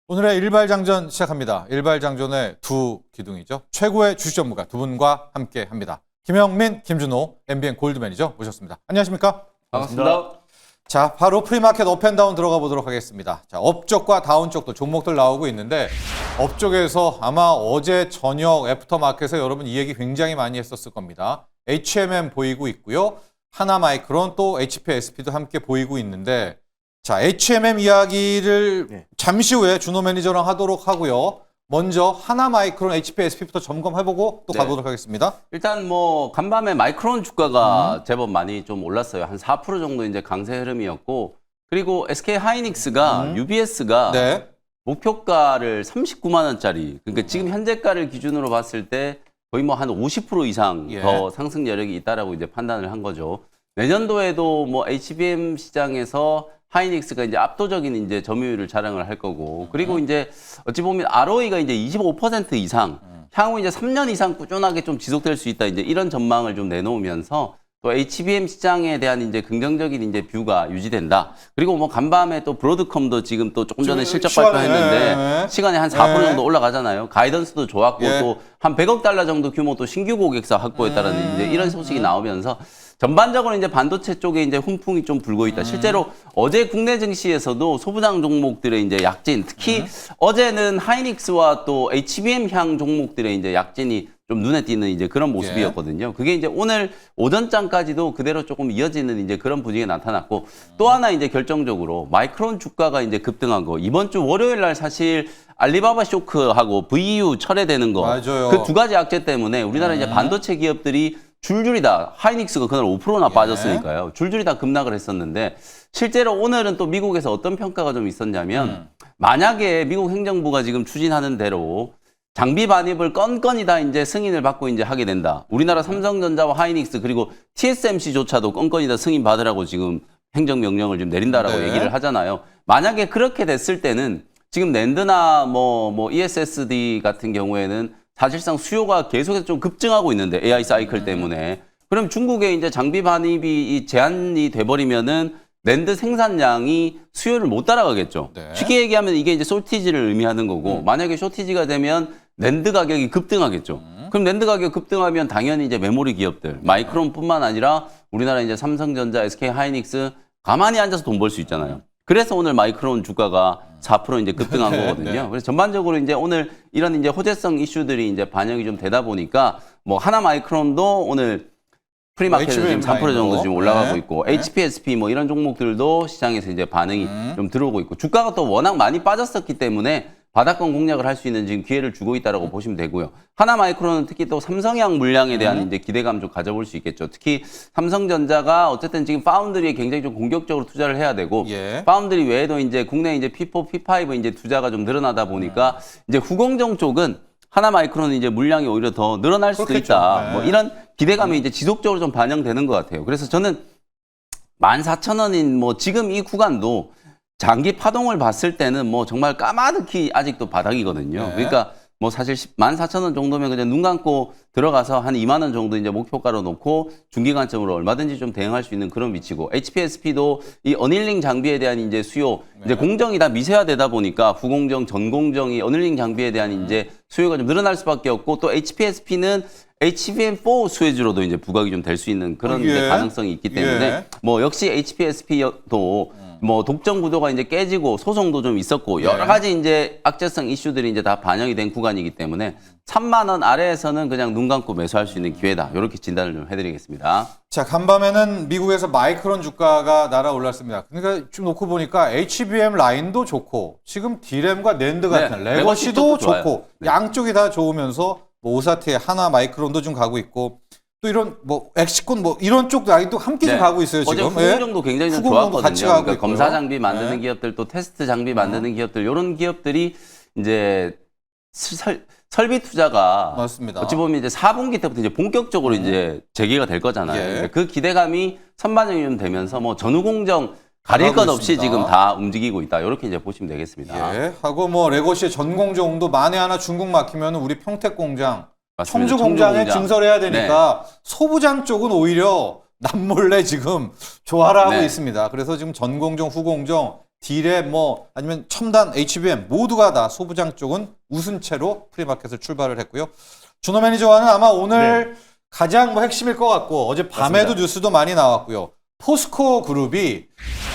오늘의 일발장전 시작합니다. 일발장전의 두 기둥이죠. 최고의 주식 전문가 두 분과 함께 합니다. 김영민, 김준호, MBN 골드맨이죠. 모셨습니다. 안녕하십니까? 반갑습니다. 자, 바로 프리마켓 업앤다운 들어가 보도록 하겠습니다. 자, 업적과 다운적도 종목들 나오고 있는데 업적에서 아마 어제 저녁 애프터마켓에 여러분 이 얘기 굉장히 많이 했었을 겁니다. HMM 보이고 있고요. 하나마이크론 또 HPSP도 함께 보이고 있는데 자, HMM 이야기를 잠시 후에 준호 매니저랑 하도록 하고요. 먼저 하나마이크론 HPSP부터 점검해보고 또 가보도록 하겠습니다. 일단 뭐 간밤에 마이크론 주가가 제법 많이 좀 올랐어요. 한 4% 정도 이제 강세 흐름이었고, 그리고 SK 하이닉스가 UBS가 네. 목표가를 39만 원짜리, 그러니까 지금 현재가를 기준으로 봤을 때 거의 뭐 한 50% 이상 더 상승 여력이 있다라고 이제 판단을 한 거죠. 내년도에도 뭐 HBM 시장에서 하이닉스가 이제 압도적인 이제 점유율을 자랑을 할 거고, 그리고 이제 어찌 보면 ROE가 이제 25% 이상, 향후 이제 3년 이상 꾸준하게 좀 지속될 수 있다, 이제 이런 전망을 좀 내놓으면서 또 HBM 시장에 대한 이제 긍정적인 이제 뷰가 유지된다. 그리고 뭐 간밤에 또 브로드컴도 지금 또 조금 전에 실적 발표했는데 시간에 한 4% 정도 올라가잖아요. 가이던스도 좋았고 또 한 100억 달러 정도 규모 또 신규 고객사 확보했다라는 이제 이런 소식이 나오면서 전반적으로 이제 반도체 쪽에 이제 훈풍이 좀 불고 있다. 실제로 어제 국내 증시에서도 소부장 종목들의 이제 약진, 특히 어제는 하이닉스와 또 HBM 향 종목들의 이제 약진이 좀 눈에 띄는 이제 그런 모습이었거든요. 그게 이제 오늘 오전장까지도 그대로 조금 이어지는 이제 그런 분위기가 나타났고, 또 하나 이제 결정적으로 마이크론 주가가 이제 급등한 거, 이번 주 월요일 날 사실 알리바바 쇼크하고 VU 철회되는 거, 그 두 가지 악재 때문에 우리나라 이제 반도체 기업들이 줄줄이 다, 하이닉스가 그날 5%나 빠졌으니까요. 줄줄이 다 급락을 했었는데, 실제로 오늘은 또 미국에서 어떤 평가가 좀 있었냐면, 만약에 미국 행정부가 지금 추진하는 대로 장비 반입을 건건이 다 이제 승인을 받고 이제 하게 된다. 우리나라 삼성전자와 하이닉스 그리고 TSMC조차도 건건이 다 승인 받으라고 지금 행정명령을 좀 내린다라고 얘기를 하잖아요. 만약에 그렇게 됐을 때는 지금 낸드나 뭐 ESSD 같은 경우에는 사실상 수요가 계속해서 좀 급증하고 있는데, AI 사이클 때문에. 그럼 중국의 이제 장비 반입이 제한이 돼버리면은 낸드 생산량이 수요를 못 따라가겠죠. 쉽게 얘기하면 이게 이제 쇼티지를 의미하는 거고, 만약에 쇼티지가 되면 낸드 가격이 급등하겠죠. 그럼 낸드 가격 급등하면 당연히 이제 메모리 기업들, 마이크론뿐만 아니라 우리나라 이제 삼성전자, SK 하이닉스 가만히 앉아서 돈 벌 수 있잖아요. 그래서 오늘 마이크론 주가가 4% 이제 급등한 거거든요. 그래서 전반적으로 이제 오늘 이런 이제 호재성 이슈들이 이제 반영이 좀 되다 보니까 뭐 하나 마이크론도 오늘 프리마켓은 지금 3% 정도 지금 올라가고 있고, HPSP 뭐 이런 종목들도 시장에서 이제 반응이 좀 들어오고 있고, 주가가 또 워낙 많이 빠졌었기 때문에 바닥권 공략을 할 수 있는 지금 기회를 주고 있다라고 보시면 되고요. 하나마이크론은 특히 또 삼성향 물량에 대한 이제 기대감 좀 가져볼 수 있겠죠. 특히 삼성전자가 어쨌든 지금 파운드리에 굉장히 좀 공격적으로 투자를 해야 되고, 파운드리 외에도 이제 국내 이제 P4, P5 이제 투자가 좀 늘어나다 보니까 이제 후공정 쪽은 하나마이크론은 이제 물량이 오히려 더 늘어날 수도 있다. 뭐 이런 기대감이 이제 지속적으로 좀 반영되는 것 같아요. 그래서 저는 14,000원인 뭐 지금 이 구간도 장기 파동을 봤을 때는 뭐 정말 까마득히 아직도 바닥이거든요. 그러니까 뭐 사실 14,000원 정도면 그냥 눈 감고 들어가서 한 2만 원 정도 이제 목표가로 놓고 중기 관점으로 얼마든지 좀 대응할 수 있는 그런 위치고, HPSP도 이 어닐링 장비에 대한 이제 수요, 이제 공정이 다 미세화되다 보니까 후공정, 전공정이 어닐링 장비에 대한 이제 수요가 좀 늘어날 수밖에 없고, 또 HPSP는 HBM4 수혜주로도 이제 부각이 좀 될 수 있는 그런 이제 가능성이 있기 때문에 뭐 역시 HPSP도 뭐 독점 구도가 이제 깨지고 소송도 좀 있었고 여러 가지 이제 악재성 이슈들이 이제 다 반영이 된 구간이기 때문에 3만 원 아래에서는 그냥 눈 감고 매수할 수 있는 기회다. 이렇게 진단을 좀 해드리겠습니다. 자, 간밤에는 미국에서 마이크론 주가가 날아올랐습니다. 그러니까 좀 놓고 보니까 HBM 라인도 좋고 지금 D램과 낸드 같은 레거시도 좋고 양쪽이 다 좋으면서 뭐 오사트의 하나 마이크론도 좀 가고 있고, 또 이런 뭐 엑시콘 뭐 이런 쪽 라인도 함께 좀 가고 있어요 지금. 어제 후공정도 굉장히 좀 좋았거든요. 같이 가고 그러니까 검사 장비 만드는 기업들, 또 테스트 장비 만드는 기업들, 이런 기업들이 이제 설비 투자가 맞습니다. 어찌 보면 이제 4분기 때부터 이제 본격적으로 이제 재개가 될 거잖아요. 그 기대감이 선반영이 좀 되면서 뭐 전후공정 가릴 것 없이 지금 다 움직이고 있다. 이렇게 이제 보시면 되겠습니다. 하고 뭐 레거시의 전공정도 만에 하나 중국 막히면 우리 평택 공장, 청주 공장에 증설해야 되니까 소부장 쪽은 오히려 남몰래 지금 조화를 하고 있습니다. 그래서 지금 전공정, 후공정, 딜에 뭐 아니면 첨단 HBM 모두가 다 소부장 쪽은 우선 채로 프리마켓을 출발을 했고요. 준호 매니저와는 아마 오늘 가장 뭐 핵심일 것 같고 어제 밤에도 맞습니다. 뉴스도 많이 나왔고요. 포스코 그룹이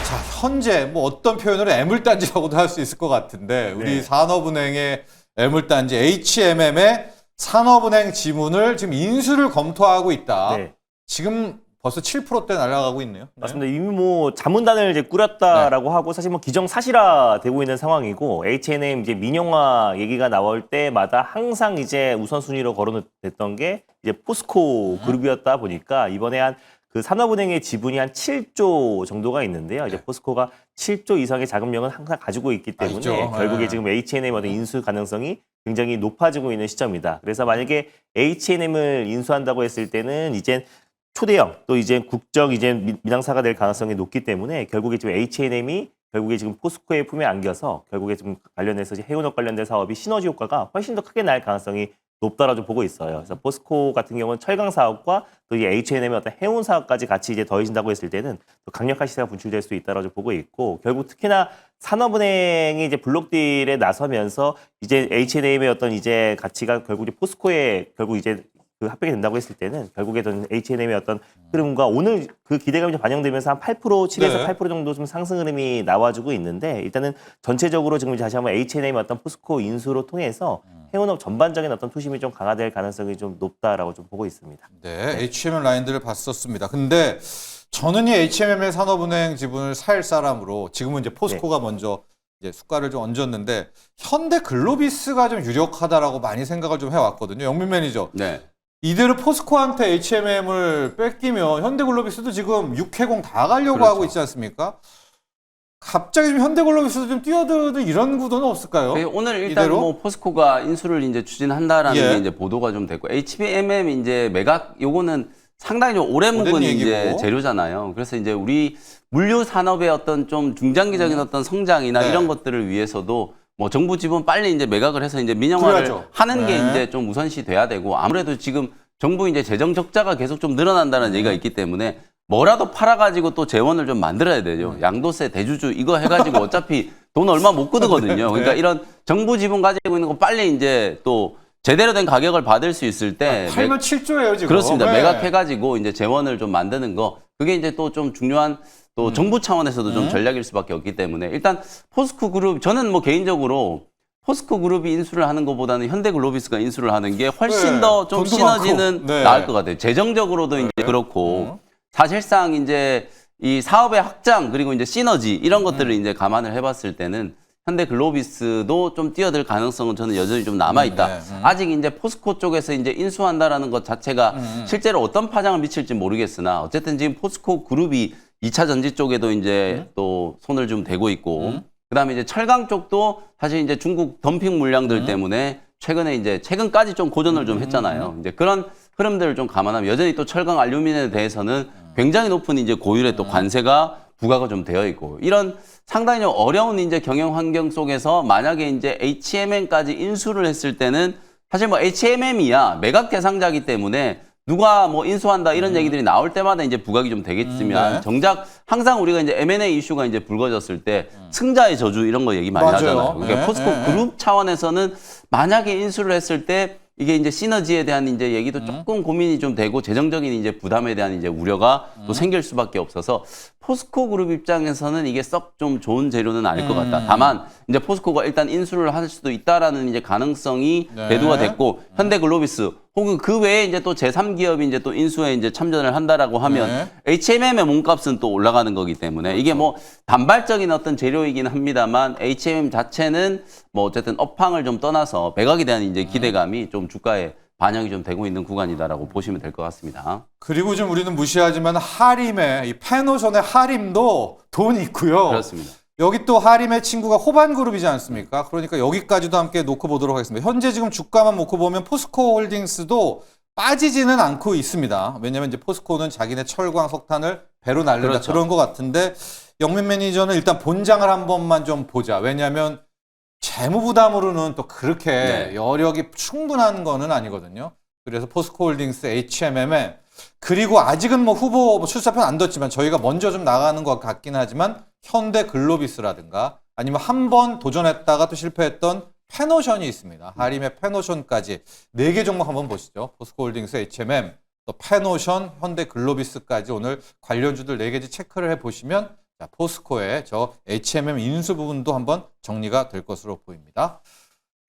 자 현재 뭐 어떤 표현으로 애물단지라고도 할 수 있을 것 같은데 우리 네. 산업은행의 애물단지 HMM의 산업은행 지분을 지금 인수를 검토하고 있다. 네. 지금 벌써 7%대 날아가고 있네요. 네. 맞습니다. 이미 뭐 자문단을 이제 꾸렸다라고 하고 사실 뭐 기정사실화되고 있는 상황이고 H&M 이제 민영화 얘기가 나올 때마다 항상 이제 우선순위로 거론됐던 게 이제 포스코 그룹이었다 보니까 이번에 한 그 산업은행의 지분이 한 7조 정도가 있는데요. 이제 포스코가 7조 이상의 자금력은 항상 가지고 있기 때문에 있죠. 결국에 네. 지금 H&M 어떤 인수 가능성이 굉장히 높아지고 있는 시점이다. 그래서 만약에 H&M을 인수한다고 했을 때는 이제 초대형 또 이제 국적 이제 민항사가 될 가능성이 높기 때문에 결국에 지금 H&M이 결국에 지금 포스코의 품에 안겨서 결국에 지금 관련해서 이제 해운업 관련된 사업이 시너지 효과가 훨씬 더 크게 날 가능성이 높다라고 좀 보고 있어요. 그래서 포스코 같은 경우는 철강 사업과 또 이 H&M의 어떤 해운 사업까지 같이 이제 더해진다고 했을 때는 또 강력한 시세가 분출될 수 있다라고 좀 보고 있고 결국 특히나 산업은행이 이제 블록딜에 나서면서 이제 H&M의 어떤 이제 가치가 결국 이제 포스코에 결국 이제 그 합병이 된다고 했을 때는 결국에 전 H&M의 어떤 흐름과 오늘 그 기대감이 좀 반영되면서 한 8%, 7에서 네. 8% 정도 좀 상승 흐름이 나와주고 있는데 일단은 전체적으로 지금 다시 한번 H&M의 어떤 포스코 인수로 통해서 해운업 전반적인 어떤 투심이 좀 강화될 가능성이 좀 높다라고 좀 보고 있습니다. 네, HMM 라인들을 봤었습니다. 근데 저는 이 HMM의 산업은행 지분을 살 사람으로 지금은 이제 포스코가 먼저 이제 숟갈을 좀 얹었는데 현대글로비스가 좀 유력하다라고 많이 생각을 좀 해왔거든요. 영민 매니저. 네. 이대로 포스코한테 HMM을 뺏기면 현대글로비스도 지금 6회공 다 가려고 그렇죠. 하고 있지 않습니까? 갑자기 좀 현대글로비스도 좀 뛰어드는 이런 구도는 없을까요? 오늘 일단 이대로? 뭐 포스코가 인수를 이제 추진한다라는 예. 게 이제 보도가 좀 됐고 HBMM 이제 매각 요거는 상당히 좀 오래 묵은 오랜 이제 얘기고. 재료잖아요. 그래서 이제 우리 물류 산업의 어떤 좀 중장기적인 어떤 성장이나 네. 이런 것들을 위해서도 뭐 정부 지분 빨리 이제 매각을 해서 이제 민영화를 그래야죠. 하는 게 네. 이제 좀 우선시 돼야 되고 아무래도 지금 정부 이제 재정 적자가 계속 좀 늘어난다는 얘기가 있기 때문에 뭐라도 팔아가지고 또 재원을 좀 만들어야 되죠. 양도세, 대주주 이거 해가지고 어차피 돈 얼마 못 거두거든요. 그러니까 이런 정부 지분 가지고 있는 거 빨리 이제 또 제대로 된 가격을 받을 수 있을 때 팔면 7조예요 지금. 그렇습니다. 네. 매각해가지고 이제 재원을 좀 만드는 거 그게 이제 또 좀 중요한 또 정부 차원에서도 좀 전략일 수밖에 없기 때문에 일단 포스코 그룹 저는 뭐 개인적으로 포스코 그룹이 인수를 하는 것보다는 현대글로비스가 인수를 하는 게 훨씬 네. 더 좀 돈도 시너지는 많고. 네. 나을 것 같아요. 재정적으로도 이제 그렇고 사실상 이제 이 사업의 확장 그리고 이제 시너지 이런 것들을 이제 감안을 해봤을 때는 현대글로비스도 좀 뛰어들 가능성은 저는 여전히 좀 남아 있다. 네. 아직 이제 포스코 쪽에서 이제 인수한다라는 것 자체가 실제로 어떤 파장을 미칠지 모르겠으나 어쨌든 지금 포스코 그룹이 2차 전지 쪽에도 이제 또 손을 좀 대고 있고 그다음에 이제 철강 쪽도 사실 이제 중국 덤핑 물량들 때문에 최근에 이제 최근까지 좀 고전을 좀 했잖아요. 이제 그런 흐름들을 좀 감안하면 여전히 또 철강 알루미늄에 대해서는 굉장히 높은 이제 고율의 또 관세가 부과가 좀 되어 있고 이런 상당히 좀 어려운 이제 경영 환경 속에서 만약에 이제 HMM까지 인수를 했을 때는 사실 뭐 HMM이야 매각 대상자이기 때문에 누가 뭐 인수한다 이런 얘기들이 나올 때마다 이제 부각이 좀 되겠지만 네. 정작 항상 우리가 이제 M&A 이슈가 이제 불거졌을 때 승자의 저주 이런 거 얘기 많이 맞아요. 하잖아요. 그러니까 네, 포스코 네, 그룹 차원에서는 만약에 인수를 했을 때 이게 이제 시너지에 대한 이제 얘기도 조금 고민이 좀 되고 재정적인 이제 부담에 대한 이제 우려가 또 생길 수밖에 없어서 포스코 그룹 입장에서는 이게 썩 좀 좋은 재료는 아닐 것 같다. 다만 이제 포스코가 일단 인수를 할 수도 있다라는 이제 가능성이 네. 대두가 됐고 현대글로비스 혹은 그 외에 이제 또 제3기업이 이제 또 인수에 이제 참전을 한다라고 하면 네. HMM의 몸값은 또 올라가는 거기 때문에 이게 뭐 단발적인 어떤 재료이긴 합니다만 HMM 자체는 뭐 어쨌든 업황을 좀 떠나서 매각에 대한 이제 기대감이 좀 주가에 반영이 좀 되고 있는 구간이다라고 보시면 될 것 같습니다. 그리고 좀 우리는 무시하지만 하림의 이 페노션의 하림도 돈이 있고요. 그렇습니다. 여기 또 하림의 친구가 호반그룹이지 않습니까? 그러니까 여기까지도 함께 놓고 보도록 하겠습니다. 현재 지금 주가만 놓고 보면 포스코 홀딩스도 빠지지는 않고 있습니다. 왜냐하면 이제 포스코는 자기네 철광 석탄을 배로 날린다 그렇죠. 그런 것 같은데 영민 매니저는 일단 본장을 한 번만 좀 보자. 왜냐하면 재무 부담으로는 또 그렇게 네. 여력이 충분한 거는 아니거든요. 그래서 포스코 홀딩스 HMM에 그리고 아직은 뭐 후보 출사표 안 뒀지만 저희가 먼저 좀 나가는 것 같긴 하지만 현대 글로비스라든가 아니면 한 번 도전했다가 또 실패했던 페노션이 있습니다. 하림의 페노션까지 4개 종목 한번 보시죠. 포스코홀딩스, HMM, 또 페노션, 현대 글로비스까지 오늘 관련주들 4개지 체크를 해보시면 자, 포스코의 저 HMM 인수 부분도 한번 정리가 될 것으로 보입니다.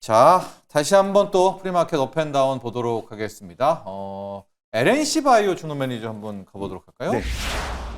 자, 다시 한번 또 프리마켓 업앤다운 보도록 하겠습니다. LNC 바이오 준호 매니저 한번 가보도록 할까요? 네.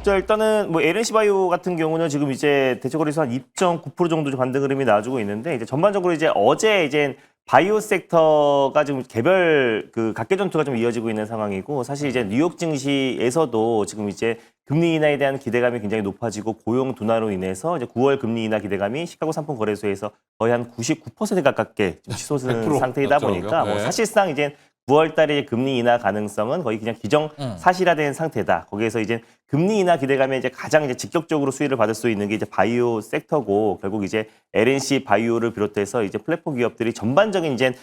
자, 일단은 뭐 LNC 바이오 같은 경우는 지금 이제 대체거래에서 한 2.9% 정도 반등 흐름이 나와주고 있는데 이제 전반적으로 이제 어제 이제 바이오 섹터가 지금 개별 그 각계 전투가 좀 이어지고 있는 상황이고 사실 이제 뉴욕 증시에서도 지금 이제 금리 인하에 대한 기대감이 굉장히 높아지고 고용 둔화로 인해서 이제 9월 금리 인하 기대감이 시카고 상품 거래소에서 거의 한 99% 가깝게 지금 치솟은 100% 상태이다 보니까 뭐 네. 사실상 이제 9월 달에 금리 인하 가능성은 거의 그냥 기정 사실화된 상태다. 거기에서 이제 금리 인하 기대감에 이제 가장 이제 직접적으로 수혜를 받을 수 있는 게 이제 바이오 섹터고 결국 이제 LNC 바이오를 비롯해서 이제 플랫폼 기업들이 전반적인 이제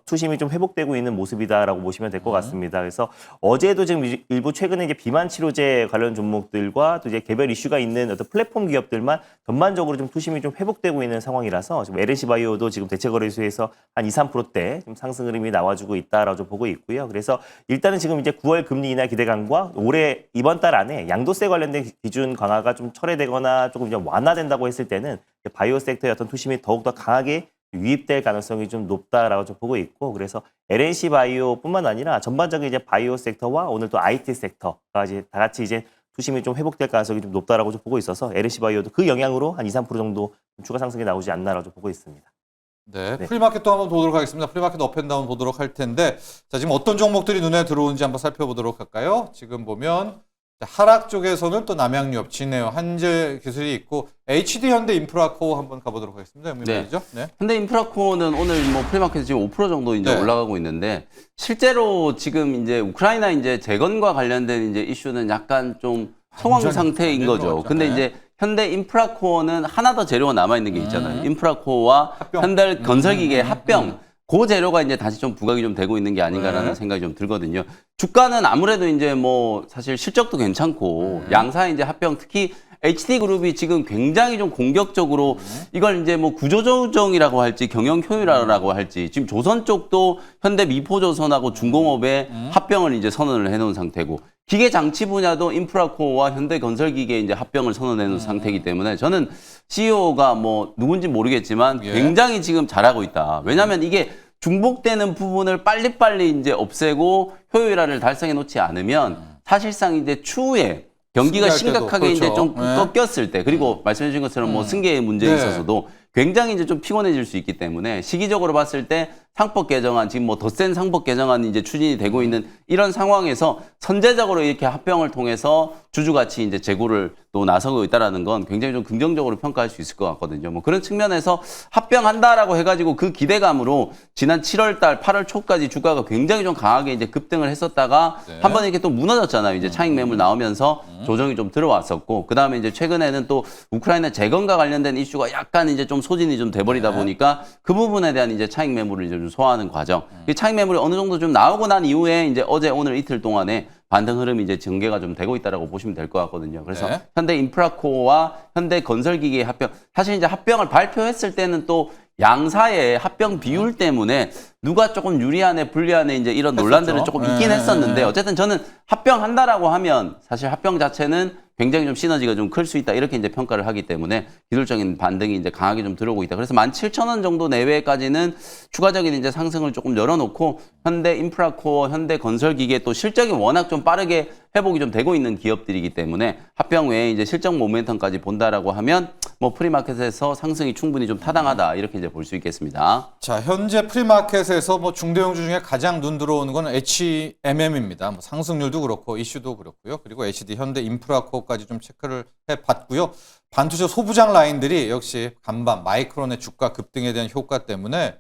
투심이 좀 회복되고 있는 모습이다라고 보시면 될 것 같습니다. 그래서 어제도 지금 일부 최근에 이제 비만 치료제 관련 종목들과 또 이제 개별 이슈가 있는 어떤 플랫폼 기업들만 전반적으로 좀 투심이 좀 회복되고 있는 상황이라서 지금 LNC 바이오도 지금 대체거래소에서 한 2~3%대 좀 상승 흐름이 나와주고 있다라고 좀 보고 있고요. 그래서 일단은 지금 이제 9월 금리 인하 기대감과 올해 이번 달 안에 양도세 관련된 기준 강화가 좀 철회되거나 조금 좀 완화된다고 했을 때는 바이오 섹터의 어떤 투심이 더욱더 강하게 유입될 가능성이 좀 높다라고 좀 보고 있고 그래서 LNC 바이오뿐만 아니라 전반적인 이제 바이오 섹터와 오늘 또 IT 섹터가 이제 다 같이 이제 투심이 좀 회복될 가능성이 좀 높다라고 좀 보고 있어서 LNC 바이오도 그 영향으로 한 2~3% 정도 추가 상승이 나오지 않나라고 좀 보고 있습니다. 네, 네. 프리마켓도 한번 보도록 하겠습니다. 프리마켓 업앤다운 보도록 할 텐데 자, 지금 어떤 종목들이 눈에 들어오는지 한번 살펴보도록 할까요? 지금 보면 하락 쪽에서는 또 남양유업, 진에어, 한재기술이 있고 HD 현대 인프라코어 한번 가보도록 하겠습니다. 네. 네. 현대 인프라코어는 오늘 뭐 프리마켓에 지금 5% 정도 이제 네. 올라가고 있는데 실제로 지금 이제 우크라이나 이제 재건과 관련된 이제 이슈는 약간 좀 소강 완전히 상태인 거죠. 들어갔죠. 근데 네. 이제 현대 인프라코어는 하나 더 재료가 남아 있는 게 있잖아요. 인프라코어와 합병. 현대 건설기계 합병. 그 재료가 이제 다시 좀 부각이 좀 되고 있는 게 아닌가라는 네. 생각이 좀 들거든요. 주가는 아무래도 이제 뭐 사실 실적도 괜찮고 양사의 이제 합병 특히 HD그룹이 지금 굉장히 좀 공격적으로 이걸 이제 뭐 구조조정이라고 할지 경영 효율화라고 할지 지금 조선 쪽도 현대 미포조선하고 중공업에 합병을 이제 선언을 해놓은 상태고 기계 장치 분야도 인프라코어와 현대건설기계 이제 합병을 선언해 놓은 상태이기 때문에 저는 CEO가 뭐 누군지 모르겠지만 예. 굉장히 지금 잘하고 있다. 왜냐하면 이게 중복되는 부분을 빨리빨리 이제 없애고 효율화를 달성해 놓지 않으면 사실상 이제 추후에 경기가 승계할 때도, 심각하게 이제 그렇죠. 좀 네. 꺾였을 때 그리고 말씀해 주신 것처럼 뭐 승계의 문제에 네. 있어서도 굉장히 이제 좀 피곤해질 수 있기 때문에 시기적으로 봤을 때 상법 개정안 지금 뭐 더 센 상법 개정안이 이제 추진이 되고 있는 이런 상황에서 선제적으로 이렇게 합병을 통해서 주주가치 이제 제고를 또 나서고 있다라는 건 굉장히 좀 긍정적으로 평가할 수 있을 것 같거든요. 뭐 그런 측면에서 합병한다라고 해가지고 그 기대감으로 지난 7월 달, 8월 초까지 주가가 굉장히 좀 강하게 이제 급등을 했었다가 네. 한번 이렇게 또 무너졌잖아요. 이제 차익 매물 나오면서 조정이 좀 들어왔었고 그 다음에 이제 최근에는 또 우크라이나 재건과 관련된 이슈가 약간 이제 좀 소진이 좀 돼버리다 네. 보니까 그 부분에 대한 이제 차익 매물을 이제 좀 소화하는 과정. 이 차익 매물이 어느 정도 좀 나오고 난 이후에 이제 어제 오늘 이틀 동안에 반등 흐름이 이제 전개가 좀 되고 있다라고 보시면 될 것 같거든요. 그래서 네. 현대 인프라코어와 현대 건설기계 합병. 사실 이제 합병을 발표했을 때는 또 양사의 합병 비율 때문에 누가 조금 유리하네 불리하네 이제 이런 논란들은 조금 있긴 네. 했었는데 어쨌든 저는 합병한다라고 하면 사실 합병 자체는 굉장히 좀 시너지가 좀 클 수 있다 이렇게 이제 평가를 하기 때문에 기술적인 반등이 이제 강하게 좀 들어오고 있다. 그래서 17,000원 정도 내외까지는 추가적인 이제 상승을 조금 열어놓고 현대 인프라코어, 현대 건설기계 또 실적이 워낙 좀 빠르게 회복이 좀 되고 있는 기업들이기 때문에 합병 외에 이제 실적 모멘텀까지 본다라고 하면 뭐 프리마켓에서 상승이 충분히 좀 타당하다 이렇게 이제 볼 수 있겠습니다. 자, 현재 프리마켓에서 뭐 중대형주 중에 가장 눈 들어오는 건 HMM입니다. 뭐 상승률도 그렇고 이슈도 그렇고요. 그리고 HD 현대 인프라코어까지 좀 체크를 해봤고요. 반투자 소부장 라인들이 역시 간밤 마이크론의 주가 급등에 대한 효과 때문에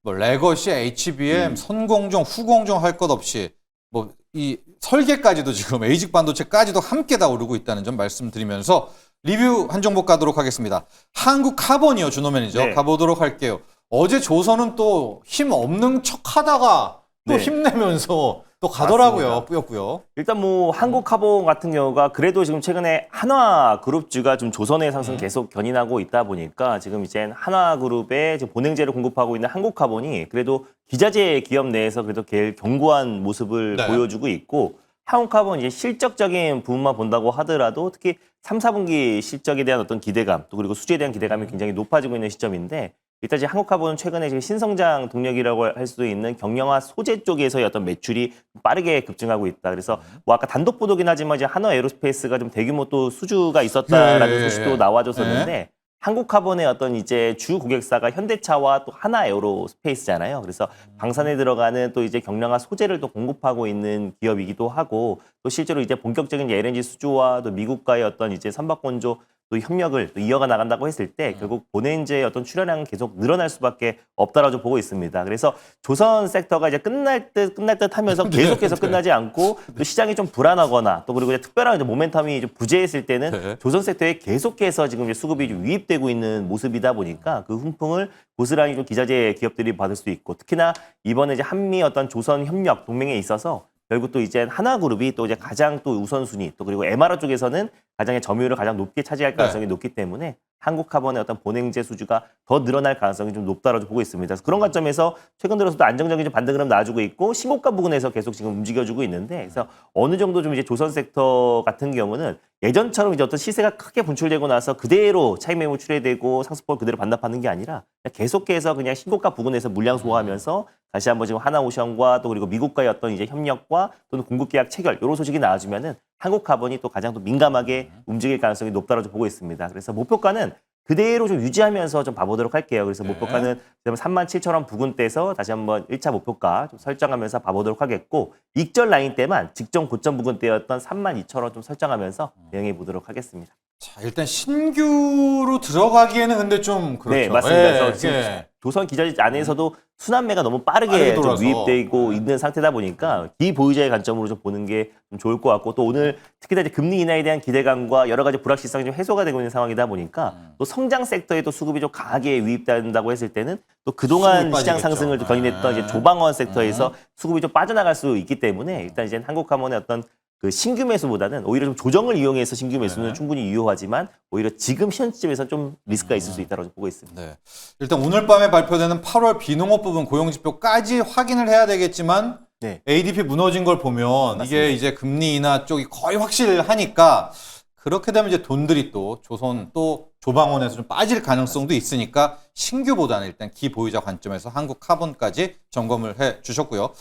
뭐 레거시, HBM, 선공정, 후공정 할 것 없이 뭐 이 설계까지도 지금 에이직 반도체까지도 함께 다 오르고 있다는 점 말씀드리면서 리뷰 한 종목 가도록 하겠습니다. 한국 카본이요, 준호 매니저. 네. 가보도록 할게요. 어제 조선은 또 힘 없는 척 하다가 또 네. 힘내면서 또 가더라고요. 맞습니다. 뿌옇고요. 일단 뭐 한국카본 같은 경우가 그래도 지금 최근에 한화그룹주가 좀 조선의 상승 계속 견인하고 있다 보니까 지금 이제 한화그룹에 지금 본행제를 공급하고 있는 한국카본이 그래도 기자재 기업 내에서 그래도 제일 견고한 모습을 네. 보여주고 있고 한국카본 이제 실적적인 부분만 본다고 하더라도 특히 3, 4분기 실적에 대한 어떤 기대감 또 그리고 수주에 대한 기대감이 굉장히 높아지고 있는 시점인데 일단 이제 한국카본은 최근에 지금 신성장 동력이라고 할 수도 있는 경량화 소재 쪽에서의 어떤 매출이 빠르게 급증하고 있다. 그래서 뭐 아까 단독 보도긴 하지만 이제 한화 에어로스페이스가 좀 대규모 또 수주가 있었다라는 소식도 나와줬었는데 한국카본의 어떤 이제 주 고객사가 현대차와 또 하나 에어로스페이스잖아요. 그래서 방산에 들어가는 또 이제 경량화 소재를 또 공급하고 있는 기업이기도 하고 또 실제로 이제 본격적인 LNG 수주와 또 미국과의 어떤 이제 선박건조 또 협력을 또 이어가 나간다고 했을 때 결국 본행제의 어떤 출하량은 계속 늘어날 수밖에 없다라고 보고 있습니다. 그래서 조선 섹터가 이제 끝날 듯 하면서 계속해서 끝나지 않고 또 시장이 좀 불안하거나 또 그리고 이제 특별한 이제 모멘텀이 좀 부재했을 때는 조선 섹터에 계속해서 지금 이제 수급이 좀 유입되고 있는 모습이다 보니까 그 훈풍을 고스란히 좀 기자재 기업들이 받을 수 있고 특히나 이번에 이제 한미 어떤 조선 협력 동맹에 있어서 결국 또 이제 하나그룹이 또 이제 가장 또 우선순위 또 그리고 MRO 쪽에서는 가장의 점유율을 가장 높게 차지할 가능성이 높기 때문에 한국카본의 어떤 본행제 수주가 더 늘어날 가능성이 좀 높다라고 보고 있습니다. 그래서 그런 관점에서 최근 들어서도 안정적인 좀 반등 흐름 나와주고 있고 신고가 부근에서 계속 지금 움직여주고 있는데 그래서 어느 정도 좀 이제 조선 섹터 같은 경우는 예전처럼 이제 어떤 시세가 크게 분출되고 나서 그대로 차익 매물 출회되고 상승폭을 그대로 반납하는 게 아니라 계속해서 그냥 신고가 부근에서 물량 소화하면서 다시 한번 지금 하나오션과 또 그리고 미국과의 어떤 이제 협력과 또는 공급 계약 체결 이런 소식이 나와주면은 한국카본이 또 가장 또 민감하게 움직일 가능성이 높다라고 보고 있습니다. 그래서 목표가는 그대로 좀 유지하면서 좀 봐보도록 할게요. 그래서 목표가는 37,000원 부근대에서 다시 한번 1차 목표가 좀 설정하면서 봐보도록 하겠고 익절 라인 때만 직전 고점 부근대였던 32,000원 좀 설정하면서 대응해 보도록 하겠습니다. 자, 일단 신규로 들어가기에는 근데 좀 그렇죠. 네, 맞습니다. 그래서 예, 지금 예. 조선 기자재 안에서도 순환매가 너무 빠르게 빠르게 좀 돌아서. 유입되고 있는 상태다 보니까 기보유자의 관점으로 좀 보는 게 좀 좋을 것 같고 또 오늘 특히나 이제 금리 인하에 대한 기대감과 여러 가지 불확실성이 좀 해소가 되고 있는 상황이다 보니까 또 성장 섹터에 또 수급이 좀 강하게 유입된다고 했을 때는 또 그동안 수급이 시장 빠지겠죠. 상승을 견인했던 이제 조방원 섹터에서 수급이 좀 빠져나갈 수 있기 때문에 일단 이제 한국카본의 어떤 그 신규 매수보다는 오히려 좀 조정을 이용해서 신규 매수는 충분히 유효하지만 오히려 지금 현 시점에서 좀 리스크가 있을 수 있다고 보고 있습니다. 네. 일단 오늘 밤에 발표되는 8월 비농업 부분 고용지표까지 확인을 해야 되겠지만 네. ADP 무너진 걸 보면 이게 이제 금리 인하 쪽이 거의 확실하니까 그렇게 되면 이제 돈들이 또 조선 또 조방원에서 좀 빠질 가능성도 있으니까 신규보다는 일단 기보유자 관점에서 한국카본까지 점검을 해 주셨고요.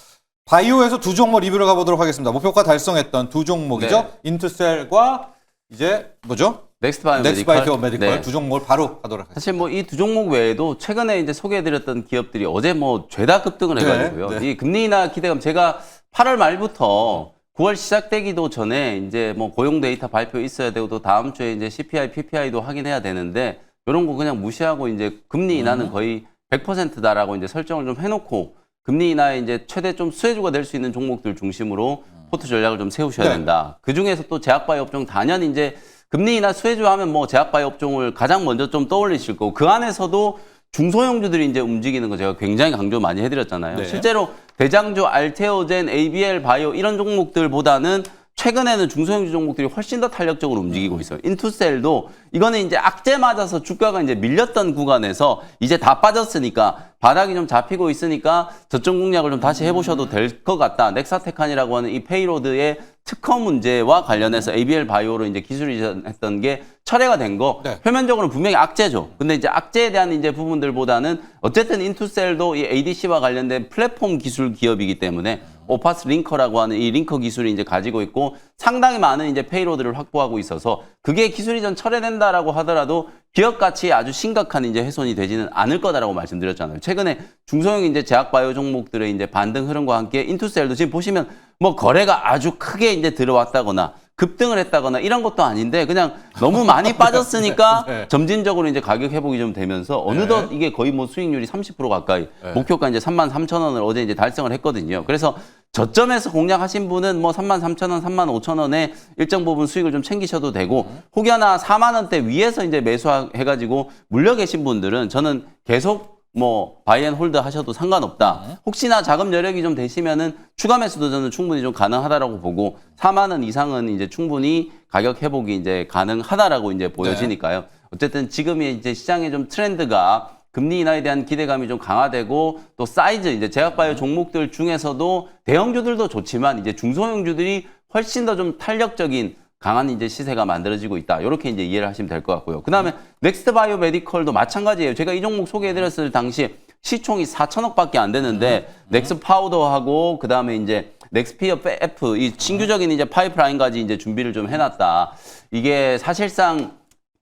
바이오에서 두 종목 리뷰를 가보도록 하겠습니다. 목표가 달성했던 두 종목이죠. 네. 인투셀과 이제 뭐죠? 넥스트바이오 넥스바이오 메디컬 네. 두 종목을 바로 가도록 하겠습니다. 사실 뭐 이 두 종목 외에도 최근에 이제 소개해드렸던 기업들이 어제 뭐 죄다 급등을 해가지고요. 네. 이 금리 인하 기대감 제가 8월 말부터 9월 시작되기도 전에 이제 뭐 고용 데이터 발표 있어야 되고 또 다음 주에 이제 CPI, PPI도 확인해야 되는데 이런 거 그냥 무시하고 이제 금리 인하는 거의 100%다라고 이제 설정을 좀 해놓고 금리 인하의 이제 최대 좀 수혜주가 될 수 있는 종목들 중심으로 포트 전략을 좀 세우셔야 네. 된다. 그 중에서 또 제약바이오 업종 단연 이제 금리 인하 수혜주 하면 뭐 제약바이오 업종을 가장 먼저 좀 떠올리실 거고 그 안에서도 중소형주들이 이제 움직이는 거 제가 굉장히 강조 많이 해드렸잖아요. 네. 실제로 대장주, 알테오젠, ABL, 바이오 이런 종목들보다는 최근에는 중소형주 종목들이 훨씬 더 탄력적으로 움직이고 있어요. 인투셀도 이거는 이제 악재 맞아서 주가가 이제 밀렸던 구간에서 이제 다 빠졌으니까 바닥이 좀 잡히고 있으니까 저점 공략을 좀 다시 해보셔도 될 것 같다. 넥사테칸이라고 하는 이 페이로드의 특허 문제와 관련해서 ABL 바이오로 이제 기술 이전했던 게 철회가 된 거 네. 표면적으로는 분명히 악재죠. 근데 이제 악재에 대한 이제 부분들보다는 어쨌든 인투셀도 이 ADC와 관련된 플랫폼 기술 기업이기 때문에 오파스 링커라고 하는 이 링커 기술이 이제 가지고 있고 상당히 많은 이제 페이로드를 확보하고 있어서 그게 기술 이전 철회된다라고 하더라도 기업 가치에 아주 심각한 이제 훼손이 되지는 않을 거다라고 말씀드렸잖아요. 최근에 중소형 이제 제약 바이오 종목들의 이제 반등 흐름과 함께 인투셀도 지금 보시면 뭐 거래가 아주 크게 이제 들어왔다거나 급등을 했다거나 이런 것도 아닌데 그냥 너무 많이 빠졌으니까 네. 점진적으로 이제 가격 회복이 좀 되면서 어느덧 이게 거의 뭐 수익률이 30% 가까이 목표가 이제 33,000원을 어제 이제 달성을 했거든요. 그래서 저점에서 공략하신 분은 뭐 33,000원, 35,000원에 일정 부분 수익을 좀 챙기셔도 되고 혹여나 4만 원대 위에서 이제 매수해가지고 물려 계신 분들은 저는 계속 뭐 바이앤홀드 하셔도 상관없다. 혹시나 자금 여력이 좀 되시면은 추가 매수도 저는 충분히 좀 가능하다라고 보고 4만 원 이상은 이제 충분히 가격 회복이 이제 가능하다라고 이제 보여지니까요. 어쨌든 지금의 이제 시장의 좀 트렌드가 금리 인하에 대한 기대감이 좀 강화되고 또 사이즈 이제 제약바이오 종목들 중에서도 대형주들도 좋지만 이제 중소형주들이 훨씬 더 좀 탄력적인 강한 이제 시세가 만들어지고 있다. 이렇게 이제 이해를 하시면 될 것 같고요. 그다음에 넥스트 바이오 메디컬도 마찬가지예요. 제가 이 종목 소개해드렸을 당시 시총이 4천억밖에 안 되는데 넥스 파우더하고 그다음에 이제 넥스피어 F 이 신규적인 이제 파이프라인까지 이제 준비를 좀 해놨다. 이게 사실상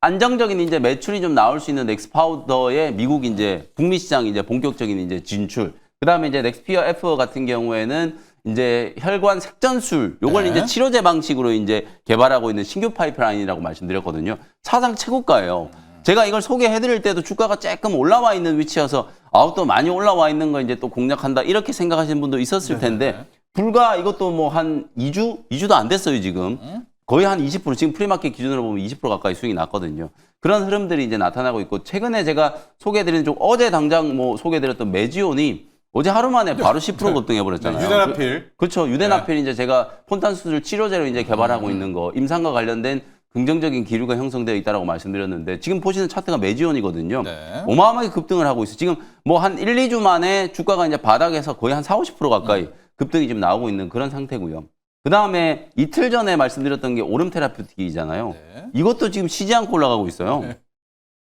안정적인 이제 매출이 좀 나올 수 있는 넥스 파우더의 미국 이제 북미 시장 이제 본격적인 이제 진출. 그다음에 이제 넥스피어 F 같은 경우에는 이제 혈관 색전술 요걸 네. 이제 치료제 방식으로 이제 개발하고 있는 신규 파이프라인이라고 말씀드렸거든요. 사상 최고가예요. 제가 이걸 소개해드릴 때도 주가가 조금 올라와 있는 위치여서 또 많이 올라와 있는 거 이제 또 공략한다 이렇게 생각하시는 분도 있었을 텐데 불과 이것도 뭐 한 2주도 안 됐어요 지금. 거의 한 20% 지금 프리마켓 기준으로 보면 20% 가까이 수익이 났거든요. 그런 흐름들이 이제 나타나고 있고 최근에 제가 소개해드린 쪽 어제 당장 뭐 소개해드렸던 메지온이 어제 하루 만에 바로 10% 급등해버렸잖아요. 유대나필. 그렇죠. 유대나필 이제 제가 폰탄 수술 치료제로 이제 개발하고 있는 거 임상과 관련된 긍정적인 기류가 형성되어 있다라고 말씀드렸는데 지금 보시는 차트가 메지온이거든요. 네. 어마어마하게 급등을 하고 있어요. 지금 뭐 한 1, 2주 만에 주가가 이제 바닥에서 거의 한 4, 50% 가까이 급등이 지금 나오고 있는 그런 상태고요. 그 다음에 이틀 전에 말씀드렸던 게 오름 테라피틱이잖아요. 네. 이것도 지금 쉬지 않고 올라가고 있어요. 네.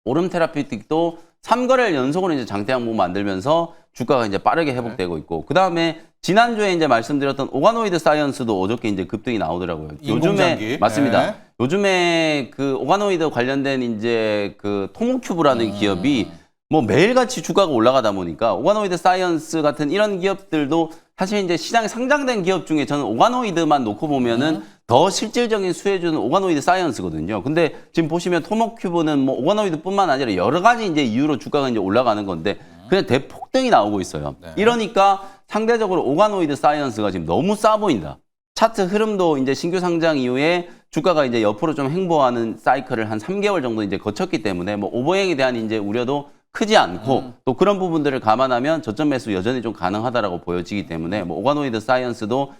오름 테라피틱도 3거래일 연속으로 이제 장대 항목 만들면서 주가가 이제 빠르게 회복되고 있고, 그 다음에 지난주에 이제 말씀드렸던 오가노이드 사이언스도 어저께 이제 급등이 나오더라고요. 인공장기. 요즘에 맞습니다. 네. 요즘에 그 오가노이드 관련된 이제 그 토모큐브라는 기업이 뭐 매일같이 주가가 올라가다 보니까 오가노이드 사이언스 같은 이런 기업들도 사실 이제 시장에 상장된 기업 중에 저는 오가노이드만 놓고 보면은 더 실질적인 수혜주는 오가노이드 사이언스거든요. 근데 지금 보시면 토모큐브는 뭐 오가노이드뿐만 아니라 여러 가지 이제 이유로 주가가 이제 올라가는 건데 그냥 대폭등이 나오고 있어요. 네. 이러니까 상대적으로 오가노이드 사이언스가 지금 너무 싸 보인다. 차트 흐름도 이제 신규 상장 이후에 주가가 이제 옆으로 좀 횡보하는 사이클을 한 3개월 정도 이제 거쳤기 때문에 뭐 오버행에 대한 이제 우려도 크지 않고 또 그런 부분들을 감안하면 저점 매수 여전히 좀 가능하다라고 보여지기 때문에 뭐 오가노이드 사이언스도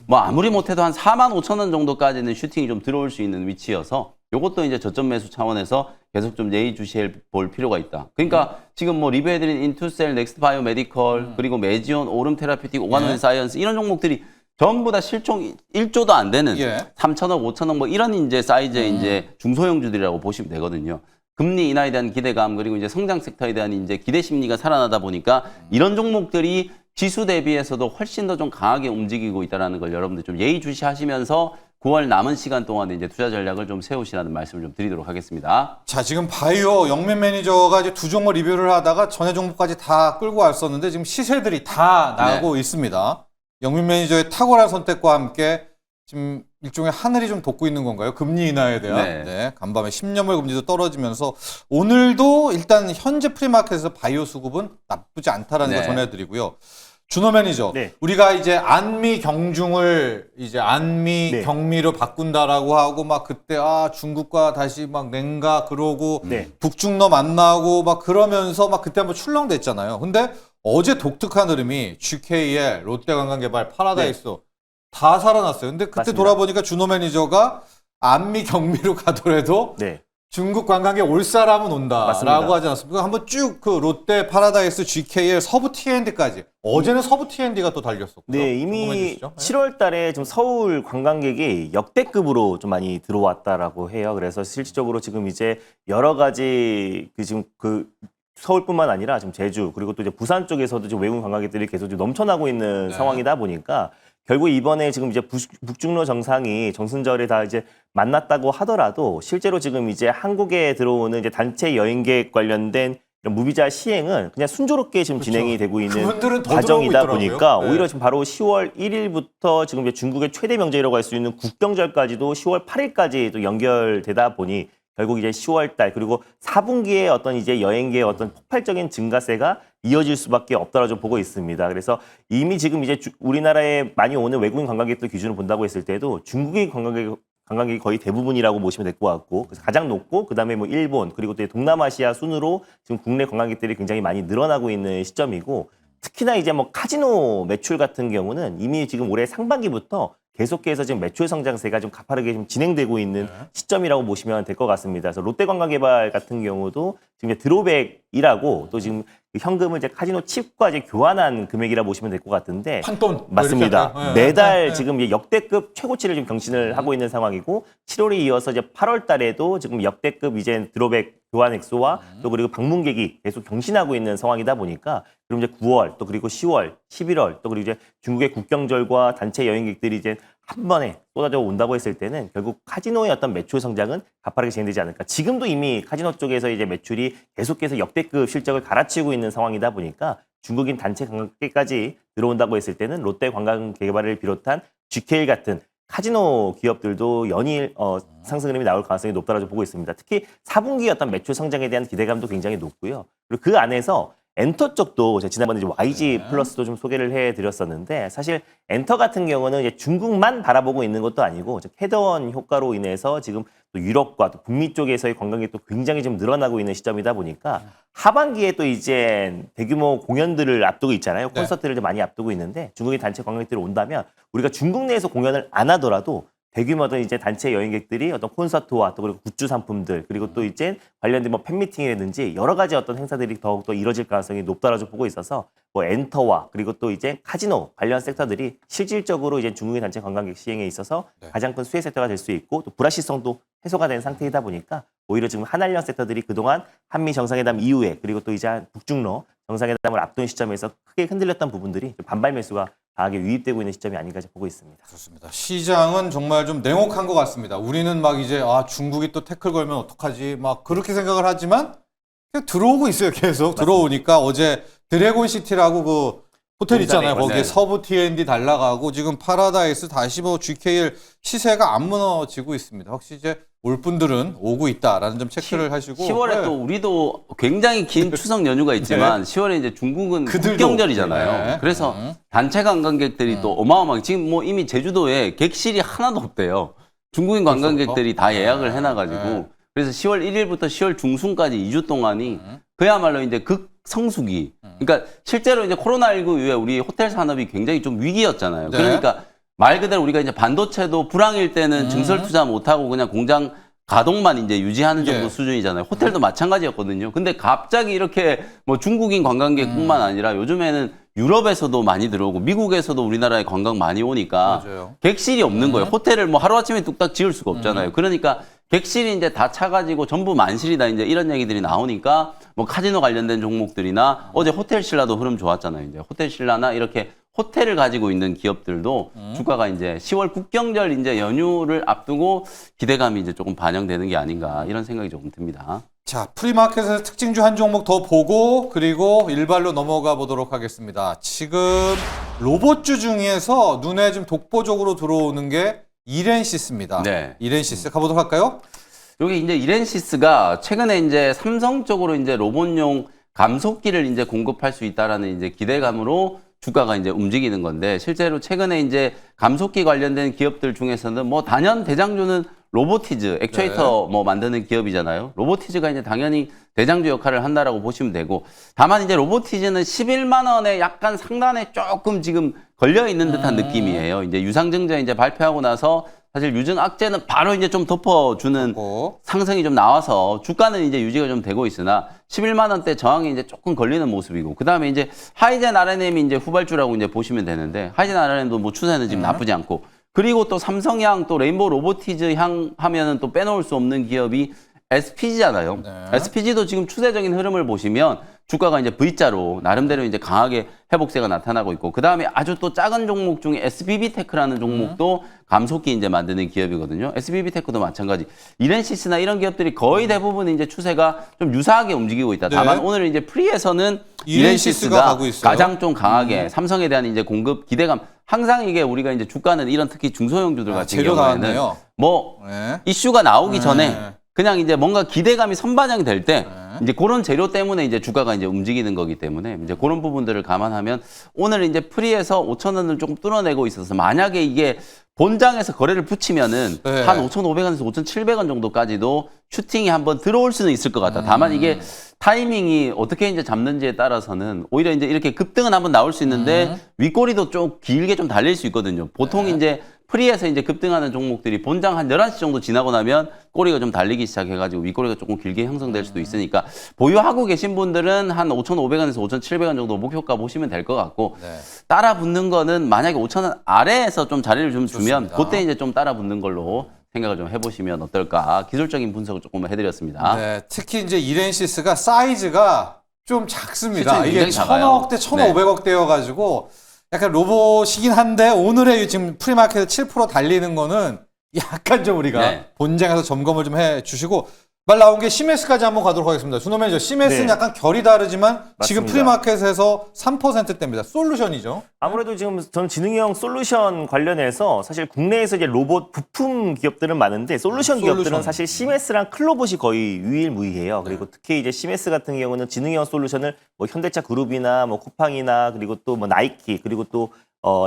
뭐 아무리 못해도 한 4만 5천 원 정도까지는 슈팅이 좀 들어올 수 있는 위치여서 요것도 이제 저점 매수 차원에서 계속 좀 예의주시해 볼 필요가 있다. 그러니까 지금 뭐 리뷰해드린 인투셀, 넥스트 바이오 메디컬, 그리고 메지온, 오름 테라피틱, 오가노이드 사이언스 이런 종목들이 전부 다 실총 1조도 안 되는 3천억, 5천억 뭐 이런 이제 사이즈의 이제 중소형주들이라고 보시면 되거든요. 금리 인하에 대한 기대감 그리고 이제 성장 섹터에 대한 이제 기대 심리가 살아나다 보니까 이런 종목들이 지수 대비해서도 훨씬 더 좀 강하게 움직이고 있다는 걸 여러분들 좀 예의주시하시면서 9월 남은 시간 동안에 이제 투자 전략을 좀 세우시라는 말씀을 좀 드리도록 하겠습니다. 자, 지금 바이오 영민 매니저가 이제 두 종목 리뷰를 하다가 전에 종목까지 다 끌고 왔었는데 지금 시세들이 다 나오고 있습니다. 영민 매니저의 탁월한 선택과 함께 지금 일종의 하늘이 좀 돋고 있는 건가요? 금리 인하에 대한. 네, 간밤에 10년물 금리도 떨어지면서 오늘도 일단 현재 프리마켓에서 바이오 수급은 나쁘지 않다라는 거 전해드리고요. 준호 매니저, 우리가 이제 안미 경중을 이제 안미 경미로 바꾼다라고 하고 막 그때 중국과 다시 막 냉가 그러고 북중러 만나고 막 그러면서 막 그때 한번 출렁댔잖아요. 근데 어제 독특한 흐름이 GKL, 롯데관광개발, 파라다이스 다 살아났어요. 근데 그때 맞습니다. 돌아보니까 준호 매니저가 안미 경미로 가더라도 중국 관광객 올 사람은 온다라고 맞습니다. 하지 않았습니까? 한번 쭉 그 롯데, 파라다이스, GKL, 서부 T&D까지. 어제는 서부 T&D가 또 달렸었고요. 네, 이미 궁금해 주시죠. 7월 달에 좀 서울 관광객이 역대급으로 좀 많이 들어왔다라고 해요. 그래서 실질적으로 지금 이제 여러 가지 지금 서울뿐만 아니라 지금 제주 그리고 또 이제 부산 쪽에서도 지금 외국 관광객들이 계속 좀 넘쳐나고 있는 상황이다 보니까 결국 이번에 지금 이제 북중로 정상이 정순절에 다 이제 만났다고 하더라도 실제로 지금 이제 한국에 들어오는 이제 단체 여행객 관련된 이런 무비자 시행은 그냥 순조롭게 지금 진행이 되고 있는 그분들은 더 과정이다 들어오고 보니까 있더라고요. 오히려 지금 바로 10월 1일부터 지금 이제 중국의 최대 명절이라고 할 수 있는 국경절까지도 10월 8일까지 또 연결되다 보니 결국 이제 10월 달 그리고 4분기에 어떤 이제 여행계의 어떤 폭발적인 증가세가 이어질 수밖에 없다고 좀 보고 있습니다. 그래서 이미 지금 이제 우리나라에 많이 오는 외국인 관광객들 기준으로 본다고 했을 때도 중국인 관광객이 거의 대부분이라고 보시면 될 것 같고 그래서 가장 높고 그다음에 뭐 일본 그리고 또 동남아시아 순으로 지금 국내 관광객들이 굉장히 많이 늘어나고 있는 시점이고 특히나 이제 뭐 카지노 매출 같은 경우는 이미 지금 올해 상반기부터 계속해서 지금 매출 성장세가 좀 가파르게 좀 진행되고 있는 시점이라고 보시면 될 것 같습니다. 그래서 롯데관광개발 같은 경우도 지금 이제 드롭백이라고 또 지금 그 현금을 이제 카지노 칩과 이제 교환한 금액이라 보시면 될 것 같은데 판돈 뭐 맞습니다. 이렇게 할까요? 매달 지금 이제 역대급 최고치를 지금 경신을 하고 있는 상황이고 7월에 이어서 이제 8월 달에도 지금 역대급 이제 드롭백 교환 액수와 또 그리고 방문객이 계속 경신하고 있는 상황이다 보니까 그럼 이제 9월 또 그리고 10월, 11월 또 그리고 이제 중국의 국경절과 단체 여행객들이 이제 한 번에 쏟아져 온다고 했을 때는 결국 카지노의 어떤 매출 성장은 가파르게 진행되지 않을까. 지금도 이미 카지노 쪽에서 이제 매출이 계속해서 역대급 실적을 갈아치우고 있는 상황이다 보니까 중국인 단체 관광객까지 들어온다고 했을 때는 롯데관광개발을 비롯한 GKL 같은 카지노 기업들도 연일 상승 흐름이 나올 가능성이 높다고 보고 있습니다. 특히 4분기 어떤 매출 성장에 대한 기대감도 굉장히 높고요. 그리고 그 안에서 엔터 쪽도 제가 지난번에 이제 YG 플러스도 좀 소개를 해드렸었는데 사실 엔터 같은 경우는 이제 중국만 바라보고 있는 것도 아니고 캐더원 효과로 인해서 지금 또 유럽과 또 북미 쪽에서의 관광객도 굉장히 좀 늘어나고 있는 시점이다 보니까 하반기에 또 이제 대규모 공연들을 앞두고 있잖아요. 콘서트를 좀 많이 앞두고 있는데 중국인 단체 관광객들이 온다면 우리가 중국 내에서 공연을 안 하더라도 대규모 어떤 이제 단체 여행객들이 어떤 콘서트와 또 그리고 굿즈 상품들 그리고 또 이제 관련된 뭐 팬미팅이라든지 여러 가지 어떤 행사들이 더욱더 이뤄질 가능성이 높다라고 보고 있어서 뭐 엔터와 그리고 또 이제 카지노 관련 섹터들이 실질적으로 이제 중국인 단체 관광객 시행에 있어서 가장 큰 수혜 섹터가 될 수 있고 또 불확실성도 해소가 된 상태이다 보니까 오히려 지금 한한령 섹터들이 그동안 한미 정상회담 이후에 그리고 또 이제 북중러 정상회담을 앞둔 시점에서 크게 흔들렸던 부분들이 반발 매수가 강하게 유입되고 있는 시점이 아닌가 보고 있습니다. 그렇습니다. 시장은 정말 좀 냉혹한 것 같습니다. 우리는 막 이제 중국이 또 태클 걸면 어떡하지 막 그렇게 생각을 하지만 그냥 들어오고 있어요. 계속 들어오니까 어제 드래곤시티라고 그 호텔 있잖아요. 거기에 네. 서부 T&D 달라가고 지금 파라다이스 다시 뭐 GKL 시세가 안 무너지고 있습니다. 혹시 이제 올 분들은 오고 있다라는 점 체크를 하시고 10월에 또 우리도 굉장히 긴 추석 연휴가 있지만 10월에 이제 중국은 그들도 국경절이잖아요. 네. 그래서 단체 관광객들이 또 어마어마하게 지금 뭐 이미 제주도에 객실이 하나도 없대요. 중국인 관광객들이 다 예약을 해놔가지고 그래서 10월 1일부터 10월 중순까지 2주 동안이 그야말로 이제 극성수기. 그러니까 실제로 이제 코로나19 이후에 우리 호텔 산업이 굉장히 좀 위기였잖아요. 네. 그러니까 말 그대로 우리가 이제 반도체도 불황일 때는 증설 투자 못하고 그냥 공장 가동만 이제 유지하는 정도 예. 수준이잖아요. 호텔도 마찬가지였거든요. 근데 갑자기 이렇게 뭐 중국인 관광객뿐만 아니라 요즘에는 유럽에서도 많이 들어오고 미국에서도 우리나라에 관광 많이 오니까 맞아요. 객실이 없는 거예요. 호텔을 뭐 하루아침에 뚝딱 지을 수가 없잖아요. 그러니까 객실이 이제 다 차가지고 전부 만실이다 이제 이런 얘기들이 나오니까 뭐 카지노 관련된 종목들이나 어제 호텔 신라도 흐름 좋았잖아요. 이제 호텔 신라나 이렇게 호텔을 가지고 있는 기업들도 주가가 이제 10월 국경절 이제 연휴를 앞두고 기대감이 이제 조금 반영되는 게 아닌가 이런 생각이 조금 듭니다. 자, 프리마켓에서 특징주 한 종목 더 보고 그리고 일발로 넘어가 보도록 하겠습니다. 지금 로봇주 중에서 눈에 좀 독보적으로 들어오는 게 이렌시스입니다. 네. 이렌시스 가보도록 할까요? 여기 이제 이렌시스가 최근에 이제 삼성 쪽으로 이제 로봇용 감속기를 이제 공급할 수 있다라는 이제 기대감으로 주가가 이제 움직이는 건데 실제로 최근에 이제 감속기 관련된 기업들 중에서는 뭐 단연 대장주는 로보티즈, 액추에이터 뭐 만드는 기업이잖아요. 로보티즈가 이제 당연히 대장주 역할을 한다라고 보시면 되고 다만 이제 로보티즈는 11만 원에 약간 상단에 조금 지금 걸려 있는 듯한 느낌이에요. 이제 유상증자 이제 발표하고 나서 사실 유증 악재는 바로 이제 좀 덮어주는 상승이 좀 나와서 주가는 이제 유지가 좀 되고 있으나 11만 원대 저항이 이제 조금 걸리는 모습이고 그 다음에 이제 하이젠 RNM이 이제 후발주라고 이제 보시면 되는데 하이젠 RNM도 뭐 추세는 지금 나쁘지 않고 그리고 또 삼성향 또 레인보우 로보티즈 향 하면은 또 빼놓을 수 없는 기업이 SPG잖아요. 네. SPG도 지금 추세적인 흐름을 보시면 주가가 이제 V자로 나름대로 이제 강하게 회복세가 나타나고 있고 그 다음에 아주 또 작은 종목 중에 SBB테크라는 종목도 감속기 이제 만드는 기업이거든요. SBB테크도 마찬가지. 이렌시스나 이런 기업들이 거의 대부분 이제 추세가 좀 유사하게 움직이고 있다. 네. 다만 오늘 이제 프리에서는 이렌시스가 이렌시스가 가고 있어요. 가장 좀 강하게 삼성에 대한 이제 공급 기대감. 항상 이게 우리가 이제 주가는 이런 특히 중소형주들 같은 재료 경우에는 나왔네요. 뭐 네. 이슈가 나오기 네. 전에 그냥 이제 뭔가 기대감이 선반영이 될 때 이제 그런 재료 때문에 이제 주가가 이제 움직이는 거기 때문에 이제 그런 부분들을 감안하면 오늘 이제 프리에서 5,000원을 조금 뚫어내고 있어서 만약에 이게 본장에서 거래를 붙이면은 네. 한 5,500원에서 5,700원 정도까지도 슈팅이 한번 들어올 수는 있을 것 같다. 다만 이게 타이밍이 어떻게 이제 잡는지에 따라서는 오히려 이제 이렇게 급등은 한번 나올 수 있는데 윗꼬리도 좀 길게 좀 달릴 수 있거든요. 보통 이제 프리에서 이제 급등하는 종목들이 본장 한 11시 정도 지나고 나면 꼬리가 좀 달리기 시작해가지고 윗꼬리가 조금 길게 형성될 수도 있으니까 보유하고 계신 분들은 한 5,500원에서 5,700원 정도 목표가 보시면 될 것 같고 네. 따라 붙는 거는 만약에 5,000원 아래에서 좀 자리를 좀 주면 좋습니다. 그때 이제 좀 따라 붙는 걸로 생각을 좀 해보시면 어떨까 기술적인 분석을 조금 해드렸습니다. 네, 특히 이제 이렌시스가 사이즈가 좀 작습니다. 실제 이게 굉장히 작아요. 1,000억대, 1,500억대여가지고 약간 로봇이긴 한데 오늘의 지금 프리마켓에 7% 달리는 거는 약간 좀 우리가 네. 본장에서 점검을 좀 해주시고 말 나온 게 시메스까지 한번 가도록 하겠습니다. 준호 매니저, 시메스는 네. 약간 결이 다르지만 지금 맞습니다. 프리마켓에서 3%대입니다. 솔루션이죠. 아무래도 지금 저는 지능형 솔루션 관련해서 사실 국내에서 이제 로봇 부품 기업들은 많은데 솔루션 기업들은 솔루션. 사실 시메스랑 클로봇이 거의 유일무이해요. 그리고 특히 이제 시메스 같은 경우는 지능형 솔루션을 뭐 현대차 그룹이나 뭐 쿠팡이나 그리고 또 뭐 나이키 그리고 또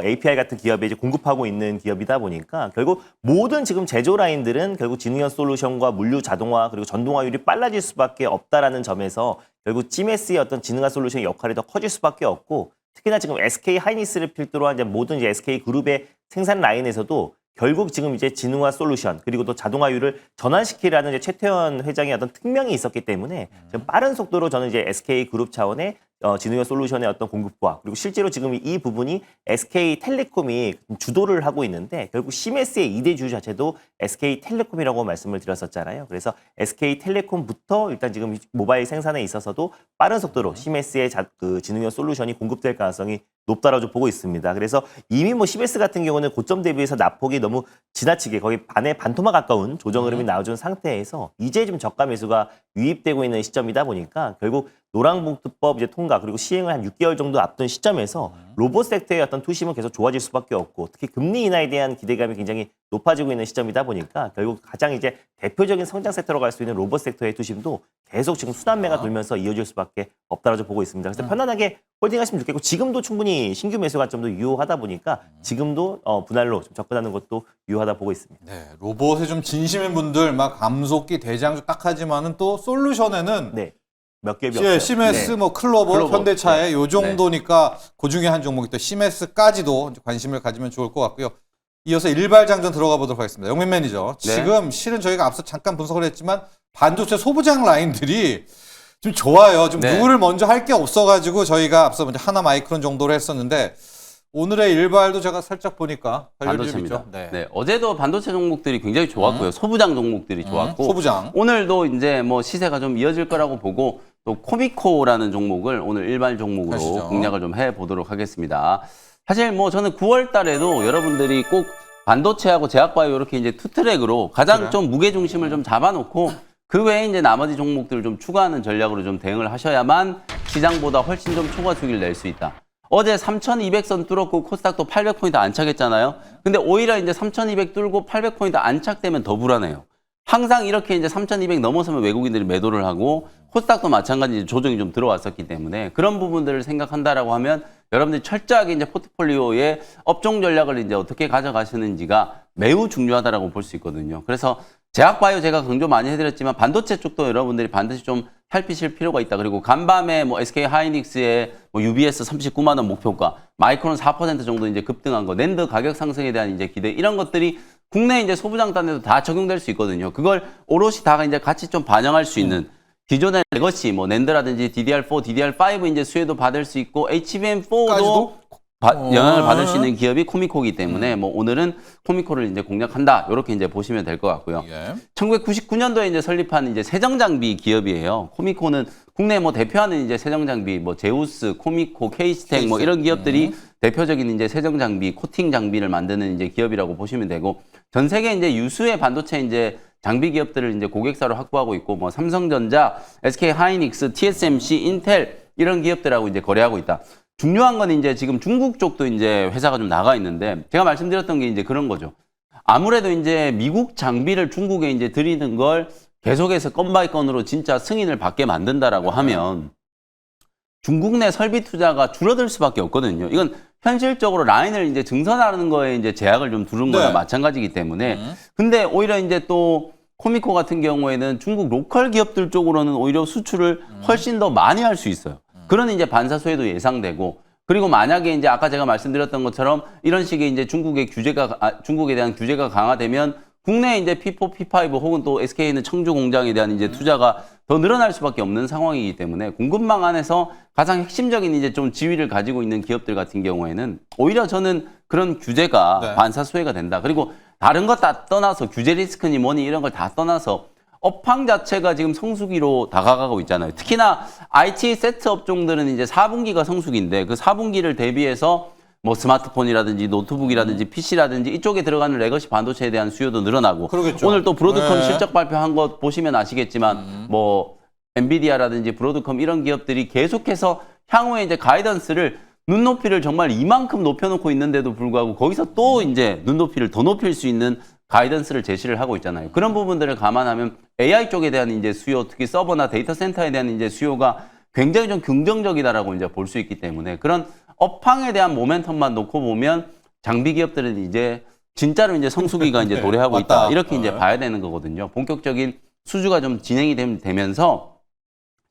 API 같은 기업에 이제 공급하고 있는 기업이다 보니까 결국 모든 지금 제조 라인들은 결국 지능형 솔루션과 물류 자동화 그리고 전동화율이 빨라질 수밖에 없다라는 점에서 결국 GMS의 어떤 지능화 솔루션의 역할이 더 커질 수밖에 없고 특히나 지금 SK 하이닉스를 필두로 한 이제 모든 이제 SK 그룹의 생산 라인에서도 결국 지금 이제 지능화 솔루션 그리고 또 자동화율을 전환시키라는 이제 최태원 회장의 어떤 특명이 있었기 때문에 지금 빠른 속도로 저는 이제 SK 그룹 차원의 지능형 솔루션의 어떤 공급과 그리고 실제로 지금 이 부분이 SK텔레콤이 주도를 하고 있는데 결국 시메스의 2대 주주 자체도 SK텔레콤이라고 말씀을 드렸었잖아요. 그래서 SK텔레콤부터 일단 지금 모바일 생산에 있어서도 빠른 속도로 시메스의 그 지능형 솔루션이 공급될 가능성이 높다라고 좀 보고 있습니다. 그래서 이미 뭐 시메스 같은 경우는 고점 대비해서 낙폭이 너무 지나치게 거의 반토막 가까운 조정 흐름이 나와준 상태에서 이제 좀 저가 매수가 유입되고 있는 시점이다 보니까 결국 노란봉투법 이제 통과 그리고 시행을 한 6개월 정도 앞둔 시점에서 로봇 섹터의 어떤 투심은 계속 좋아질 수밖에 없고 특히 금리 인하에 대한 기대감이 굉장히 높아지고 있는 시점이다 보니까 결국 가장 이제 대표적인 성장 섹터로 갈 수 있는 로봇 섹터의 투심도 계속 지금 순환매가 돌면서 이어질 수밖에 없다라고 보고 있습니다. 그래서 편안하게 홀딩하시면 좋겠고 지금도 충분히 신규 매수 관점도 유효하다 보니까 지금도 분할로 좀 접근하는 것도 유효하다 보고 있습니다. 네, 로봇에 좀 진심인 분들 막 감속기 대장주 딱 하지만은 또 솔루션에는 네. 몇 개업이 없어요. 시메스, 네. 뭐 클로버, 현대차의 요 정도니까 그 중에 한 종목이 또 시메스까지도 관심을 가지면 좋을 것 같고요. 이어서 일발장전 들어가 보도록 하겠습니다. 영민 매니저, 네. 지금 실은 저희가 앞서 잠깐 분석을 했지만 반도체 소부장 라인들이 좀 좋아요. 좀 네. 누구를 먼저 할 게 없어가지고 저희가 앞서 먼저 하나 마이크론 정도로 했었는데 오늘의 일발도 제가 살짝 보니까 반도체입니다. 있죠. 네. 네, 어제도 반도체 종목들이 굉장히 좋았고요. 소부장 종목들이 좋았고 소부장. 오늘도 이제 뭐 시세가 좀 이어질 거라고 보고 또 코미코라는 종목을 오늘 일반 종목으로 하시죠. 공략을 좀 해보도록 하겠습니다. 사실 뭐 저는 9월 달에도 여러분들이 꼭 반도체하고 제약바이오 이렇게 이제 투 트랙으로 가장 그래? 좀 무게 중심을 좀 잡아놓고 그 외에 이제 나머지 종목들을 좀 추가하는 전략으로 좀 대응을 하셔야만 시장보다 훨씬 좀 초과 수익을 낼 수 있다. 어제 3,200선 뚫었고 코스닥도 800포인트 안착했잖아요. 근데 오히려 이제 3,200 뚫고 800포인트 안착되면 더 불안해요. 항상 이렇게 이제 3,200 넘어서면 외국인들이 매도를 하고 코스닥도 마찬가지 조정이 좀 들어왔었기 때문에 그런 부분들을 생각한다라고 하면 여러분들이 철저하게 이제 포트폴리오의 업종 전략을 이제 어떻게 가져가시는지가 매우 중요하다라고 볼 수 있거든요. 그래서 제약바이오 제가 강조 많이 해드렸지만 반도체 쪽도 여러분들이 반드시 좀 살피실 필요가 있다. 그리고 간밤에 뭐 SK 하이닉스의 뭐 UBS 39만 원 목표가, 마이크론 4% 정도 이제 급등한 거, 낸드 가격 상승에 대한 이제 기대 이런 것들이 국내 이제 소부장단에도 다 적용될 수 있거든요. 그걸 오롯이 다 이제 같이 좀 반영할 수 있는 기존의 레거시 뭐 낸드라든지 DDR4, DDR5 이제 수혜도 받을 수 있고 HBM4도 까지도? 영향을 받을 수 있는 기업이 코미코이기 때문에 뭐 오늘은 코미코를 이제 공략한다. 이렇게 이제 보시면 될 것 같고요. 예. 1999년도에 이제 설립한 이제 세정장비 기업이에요. 코미코는 국내 뭐 대표하는 이제 세정장비 뭐 제우스, 코미코, 케이스텍 뭐 이런 기업들이 대표적인 이제 세정장비, 코팅 장비를 만드는 이제 기업이라고 보시면 되고 전 세계 이제 유수의 반도체 이제 장비 기업들을 이제 고객사로 확보하고 있고 뭐 삼성전자, SK 하이닉스, TSMC, 인텔 이런 기업들하고 이제 거래하고 있다. 중요한 건 이제 지금 중국 쪽도 이제 회사가 좀 나가 있는데 제가 말씀드렸던 게 이제 그런 거죠. 아무래도 이제 미국 장비를 중국에 이제 들이는 걸 계속해서 건 바이 건으로 진짜 승인을 받게 만든다라고 하면 중국 내 설비 투자가 줄어들 수밖에 없거든요. 이건 현실적으로 라인을 이제 증선하는 거에 이제 제약을 좀 두는 거나 네. 마찬가지이기 때문에. 근데 오히려 이제 또 코미코 같은 경우에는 중국 로컬 기업들 쪽으로는 오히려 수출을 훨씬 더 많이 할 수 있어요. 그런 이제 반사소외도 예상되고, 그리고 만약에 이제 아까 제가 말씀드렸던 것처럼 이런 식의 이제 중국에 대한 규제가 강화되면 국내 이제 P4, P5 혹은 또 SK는 청주 공장에 대한 이제 투자가 더 늘어날 수밖에 없는 상황이기 때문에 공급망 안에서 가장 핵심적인 이제 좀 지위를 가지고 있는 기업들 같은 경우에는 오히려 저는 그런 규제가 네. 반사소외가 된다. 그리고 다른 것 다 떠나서 규제 리스크니 뭐니 이런 걸 다 떠나서 업황 자체가 지금 성수기로 다가가고 있잖아요. 특히나 IT 세트 업종들은 이제 4분기가 성수기인데 그 4분기를 대비해서 뭐 스마트폰이라든지 노트북이라든지 PC라든지 이쪽에 들어가는 레거시 반도체에 대한 수요도 늘어나고 그러겠죠. 오늘 또 브로드컴 네. 실적 발표한 것 보시면 아시겠지만 뭐 엔비디아라든지 브로드컴 이런 기업들이 계속해서 향후에 이제 가이던스를 눈높이를 정말 이만큼 높여놓고 있는데도 불구하고 거기서 또 이제 눈높이를 더 높일 수 있는 가이던스를 제시를 하고 있잖아요. 그런 부분들을 감안하면 AI 쪽에 대한 이제 수요, 특히 서버나 데이터 센터에 대한 이제 수요가 굉장히 좀 긍정적이다라고 이제 볼 수 있기 때문에 그런 업황에 대한 모멘텀만 놓고 보면 장비 기업들은 이제 진짜로 이제 성수기가 이제 도래하고 있다. 맞다. 이렇게 이제 네. 봐야 되는 거거든요. 본격적인 수주가 좀 진행이 되면서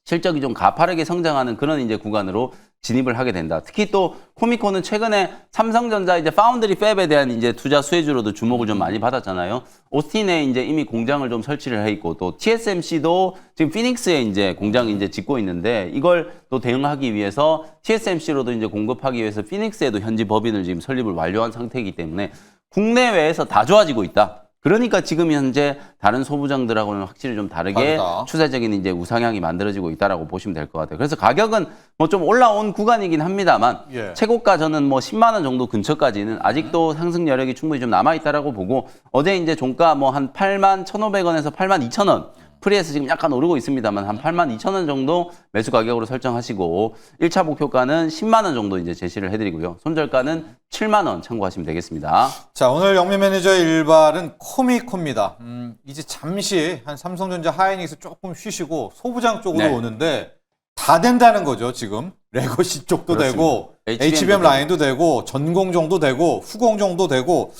실적이 좀 가파르게 성장하는 그런 이제 구간으로 진입을 하게 된다. 특히 또 코미코는 최근에 삼성전자 이제 파운드리 팹에 대한 이제 투자 수혜주로도 주목을 좀 많이 받았잖아요. 오스틴에 이제 이미 공장을 좀 설치를 해 있고 또 TSMC도 지금 피닉스에 이제 공장 이제 짓고 있는데 이걸 또 대응하기 위해서 TSMC로도 이제 공급하기 위해서 피닉스에도 현지 법인을 지금 설립을 완료한 상태이기 때문에 국내외에서 다 좋아지고 있다. 그러니까 지금 현재 다른 소부장들하고는 확실히 좀 다르게 다르다. 추세적인 이제 우상향이 만들어지고 있다라고 보시면 될 것 같아요. 그래서 가격은 뭐 좀 올라온 구간이긴 합니다만 예. 최고가 저는 뭐 10만 원 정도 근처까지는 아직도 상승 여력이 충분히 좀 남아 있다라고 보고 어제 이제 종가 뭐 한 8만 1,500원에서 8만 2,000원 프리에서 지금 약간 오르고 있습니다만 한 8만 2천 원 정도 매수 가격으로 설정하시고 1차 목표가는 10만 원 정도 이제 제시를 해드리고요. 손절가는 7만 원 참고하시면 되겠습니다. 자, 오늘 영미 매니저의 일발은 코미코입니다. 이제 잠시 한 삼성전자 하이닉스 조금 쉬시고 소부장 쪽으로 네. 오는데 다 된다는 거죠, 지금. 레거시 쪽도 그렇습니다. 되고 HBM 라인도 되고 전공정도 되고 후공정도 되고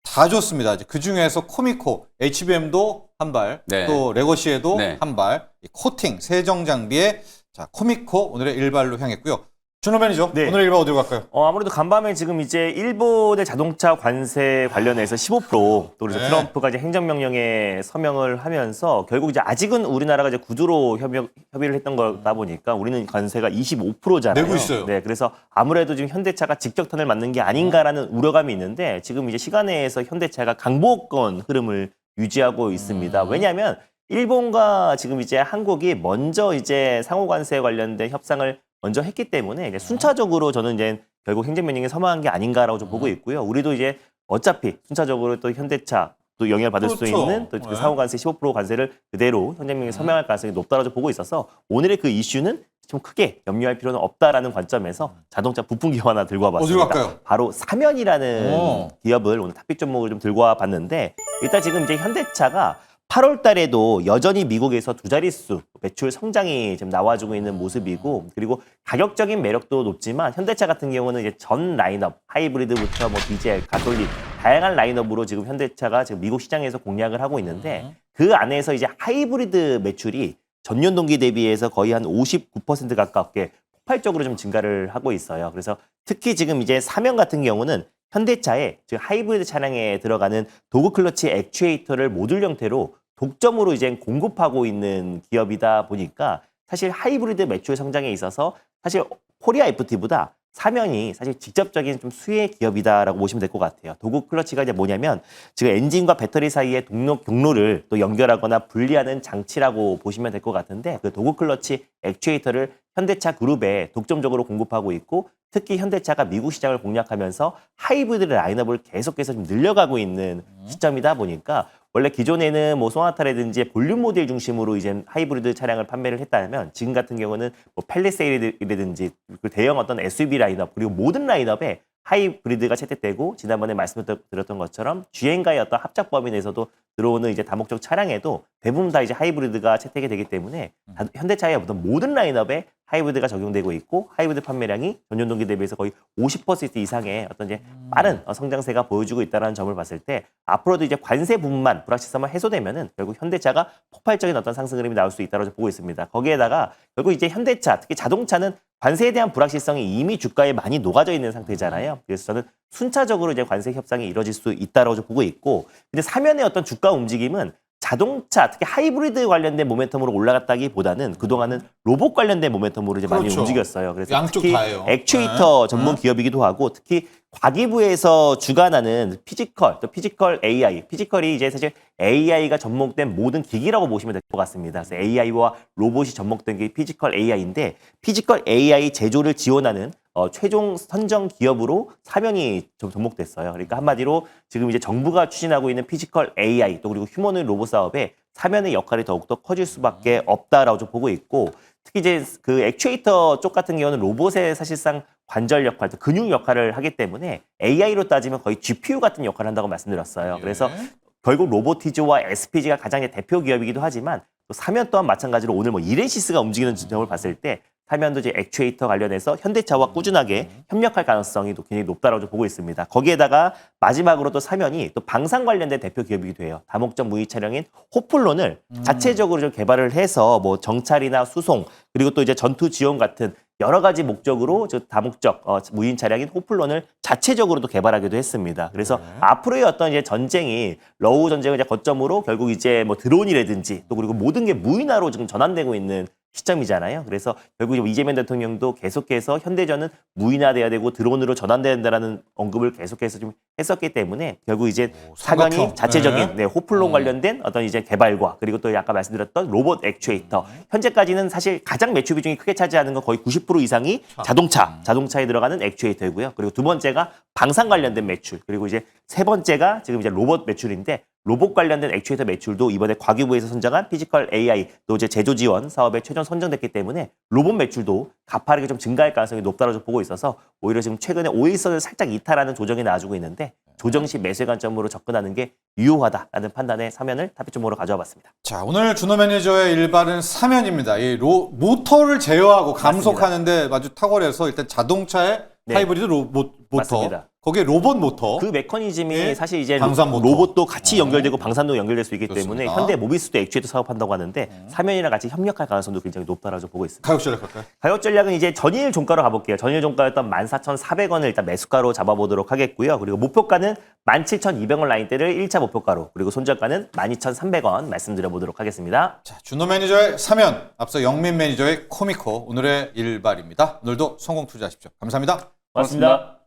다 좋습니다. 그 중에서 코미코, HBM도 한 발, 네. 또 레거시에도 네. 한 발, 이 코팅, 세정 장비에 자, 코미코 오늘의 일발로 향했고요. 준호 매니저, 네. 오늘 일발 어디로 갈까요? 아무래도 간밤에 지금 이제 일본의 자동차 관세 관련해서 15% 또 그래서 네. 트럼프가 이제 행정명령에 서명을 하면서 결국 이제 아직은 우리나라가 이제 구두로 협의를 했던 거다 보니까 우리는 관세가 25%잖아요. 내고 있어요. 네, 그래서 아무래도 지금 현대차가 직격탄을 맞는 게 아닌가라는 우려감이 있는데 지금 이제 시간에서 현대차가 강보권 흐름을 유지하고 있습니다. 왜냐하면 일본과 지금 이제 한국이 먼저 이제 상호관세 관련된 협상을 먼저 했기 때문에 이제 순차적으로 저는 이제 결국 행정명령에 서명한 게 아닌가라고 좀 보고 있고요. 우리도 이제 어차피 순차적으로 또 현대차 또 영향을 받을 수 그렇죠. 있는 또 그 네. 상호관세 15% 관세를 그대로 행정명령에 서명할 가능성이 높다라고 좀 보고 있어서 오늘의 그 이슈는 좀 크게 염려할 필요는 없다라는 관점에서 자동차 부품 기업 하나 들고 와봤습니다. 어디로 갈까요? 바로 사면이라는 오. 기업을 오늘 탑픽 종목을 좀 들고 와봤는데 일단 지금 이제 현대차가 8월 달에도 여전히 미국에서 두 자릿수 매출 성장이 지금 나와주고 있는 모습이고 그리고 가격적인 매력도 높지만 현대차 같은 경우는 이제 전 라인업 하이브리드부터 뭐 디젤, 가솔린 다양한 라인업으로 지금 현대차가 지금 미국 시장에서 공략을 하고 있는데 그 안에서 이제 하이브리드 매출이 전년 동기 대비해서 거의 한 59% 가깝게 폭발적으로 좀 증가를 하고 있어요. 그래서 특히 지금 이제 사면 같은 경우는 현대차의 즉 하이브리드 차량에 들어가는 도구 클러치 액추에이터를 모듈 형태로 독점으로 이제 공급하고 있는 기업이다 보니까 사실 하이브리드 매출 성장에 있어서 사실 코리아 FT보다 사면이 사실 직접적인 좀 수혜 기업이다라고 보시면 될 것 같아요. 도구 클러치가 이제 뭐냐면 지금 엔진과 배터리 사이의 경로를 또 연결하거나 분리하는 장치라고 보시면 될 것 같은데 그 도구 클러치 액추에이터를 현대차 그룹에 독점적으로 공급하고 있고 특히 현대차가 미국 시장을 공략하면서 하이브리드 라인업을 계속해서 좀 늘려가고 있는 시점이다 보니까 원래 기존에는 뭐 소나타라든지 볼륨 모델 중심으로 이제 하이브리드 차량을 판매를 했다면 지금 같은 경우는 뭐 팰리세이드라든지 그 대형 어떤 SUV 라인업 그리고 모든 라인업에 하이브리드가 채택되고 지난번에 말씀드렸던 것처럼 주행과의 어떤 합작 범위 내에서도 들어오는 이제 다목적 차량에도 대부분 다 이제 하이브리드가 채택이 되기 때문에 현대차의 어떤 모든 라인업에 하이브리드가 적용되고 있고 하이브리드 판매량이 전년 동기 대비해서 거의 50% 이상의 어떤 이제 빠른 성장세가 보여주고 있다는 점을 봤을 때 앞으로도 이제 관세 부분만 불확실성만 해소되면은 결국 현대차가 폭발적인 어떤 상승 흐름이 나올 수 있다고 보고 있습니다. 거기에다가 결국 이제 현대차 특히 자동차는 관세에 대한 불확실성이 이미 주가에 많이 녹아져 있는 상태잖아요. 그래서 저는 순차적으로 이제 관세 협상이 이루어질 수 있다고 보고 있고, 근데 사면의 어떤 주가 움직임은 자동차, 특히 하이브리드 관련된 모멘텀으로 올라갔다기보다는 그동안은 로봇 관련된 모멘텀으로 이제 많이 그렇죠. 움직였어요. 그래서 양쪽 특히 다예요. 액추에이터 전문 기업이기도 하고, 특히 과기부에서 주관하는 피지컬, 또 피지컬 AI, 피지컬이 이제 사실 AI가 접목된 모든 기기라고 보시면 될 것 같습니다. 그래서 AI와 로봇이 접목된 게 피지컬 AI인데, 피지컬 AI 제조를 지원하는 최종 선정 기업으로 사면이 접목됐어요. 그러니까 한마디로 지금 이제 정부가 추진하고 있는 피지컬 AI 또 그리고 휴머노id 로봇 사업에 사면의 역할이 더욱더 커질 수밖에 없다라고 좀 보고 있고, 특히 이제 그 액추에이터 쪽 같은 경우는 로봇의 사실상 관절 역할, 또 근육 역할을 하기 때문에 AI로 따지면 거의 GPU 같은 역할을 한다고 말씀드렸어요. 예. 그래서 결국 로보티즈와 SPG가 가장 대표 기업이기도 하지만 또 사면 또한 마찬가지로 오늘 뭐 이렌시스가 움직이는 점을 봤을 때 사면도 이제 액추에이터 관련해서 현대차와 꾸준하게 협력할 가능성이 굉장히 높다라고 보고 있습니다. 거기에다가 마지막으로 또 사면이 또 방산 관련된 대표 기업이기도 해요. 다목적 무인 차량인 호플론을 자체적으로 좀 개발을 해서 뭐 정찰이나 수송 그리고 또 이제 전투 지원 같은 여러 가지 목적으로 저 다목적 무인 차량인 호플론을 자체적으로도 개발하기도 했습니다. 그래서 앞으로의 어떤 이제 전쟁이 러우 전쟁을 이제 거점으로 결국 이제 뭐 드론이라든지 또 그리고 모든 게 무인화로 지금 전환되고 있는 시점이잖아요. 그래서 결국 이재명 대통령도 계속해서 현대전은 무인화돼야 되고 드론으로 전환돼야 된다는 언급을 계속해서 좀 했었기 때문에 결국 이제 사면이 삼각형. 자체적인 호플론 관련된 어떤 이제 개발과 그리고 또 아까 말씀드렸던 로봇 액추에이터 현재까지는 사실 가장 매출 비중이 크게 차지하는 건 거의 90% 이상이 자동차에 들어가는 액추에이터이고요. 그리고 두 번째가 방산 관련된 매출 그리고 이제 세 번째가 지금 이제 로봇 매출인데 로봇 관련된 액추에이터 매출도 이번에 과기부에서 선정한 피지컬 AI 또 이제 제조 지원 사업에 최종 선정됐기 때문에 로봇 매출도 가파르게 좀 증가할 가능성이 높다고 보고 있어서 오히려 지금 최근에 오일선을 살짝 이탈하는 조정이 나와주고 있는데 조정 시 매수의 관점으로 접근하는 게 유효하다라는 판단의 사면을 타겟점으로 가져와 봤습니다. 자, 오늘 준호 매니저의 일발은 사면입니다. 이 모터를 제어하고 감속하는데 아주 탁월해서 일단 자동차의 네. 하이브리드 로봇 모터, 맞습니다. 거기에 로봇 모터. 그 메커니즘이 예. 사실 이제 방산 모터. 로봇도 같이 연결되고 방산도 연결될 수 있기 때문에 좋습니다. 현대 모비스도 액추에이터 사업한다고 하는데 사면이랑 같이 협력할 가능성도 굉장히 높다라고 보고 있습니다. 가격 전략할까요? 가격 전략은 이제 전일 종가로 가볼게요. 전일 종가였던 14,400원을 일단 매수가로 잡아보도록 하겠고요. 그리고 목표가는 17,200원 라인대를 1차 목표가로 그리고 손절가는 12,300원 말씀드려보도록 하겠습니다. 자, 준호 매니저의 사면, 앞서 영민 매니저의 코미코, 오늘의 일발입니다. 오늘도 성공 투자하십시오. 감사합니다. 고맙습니다.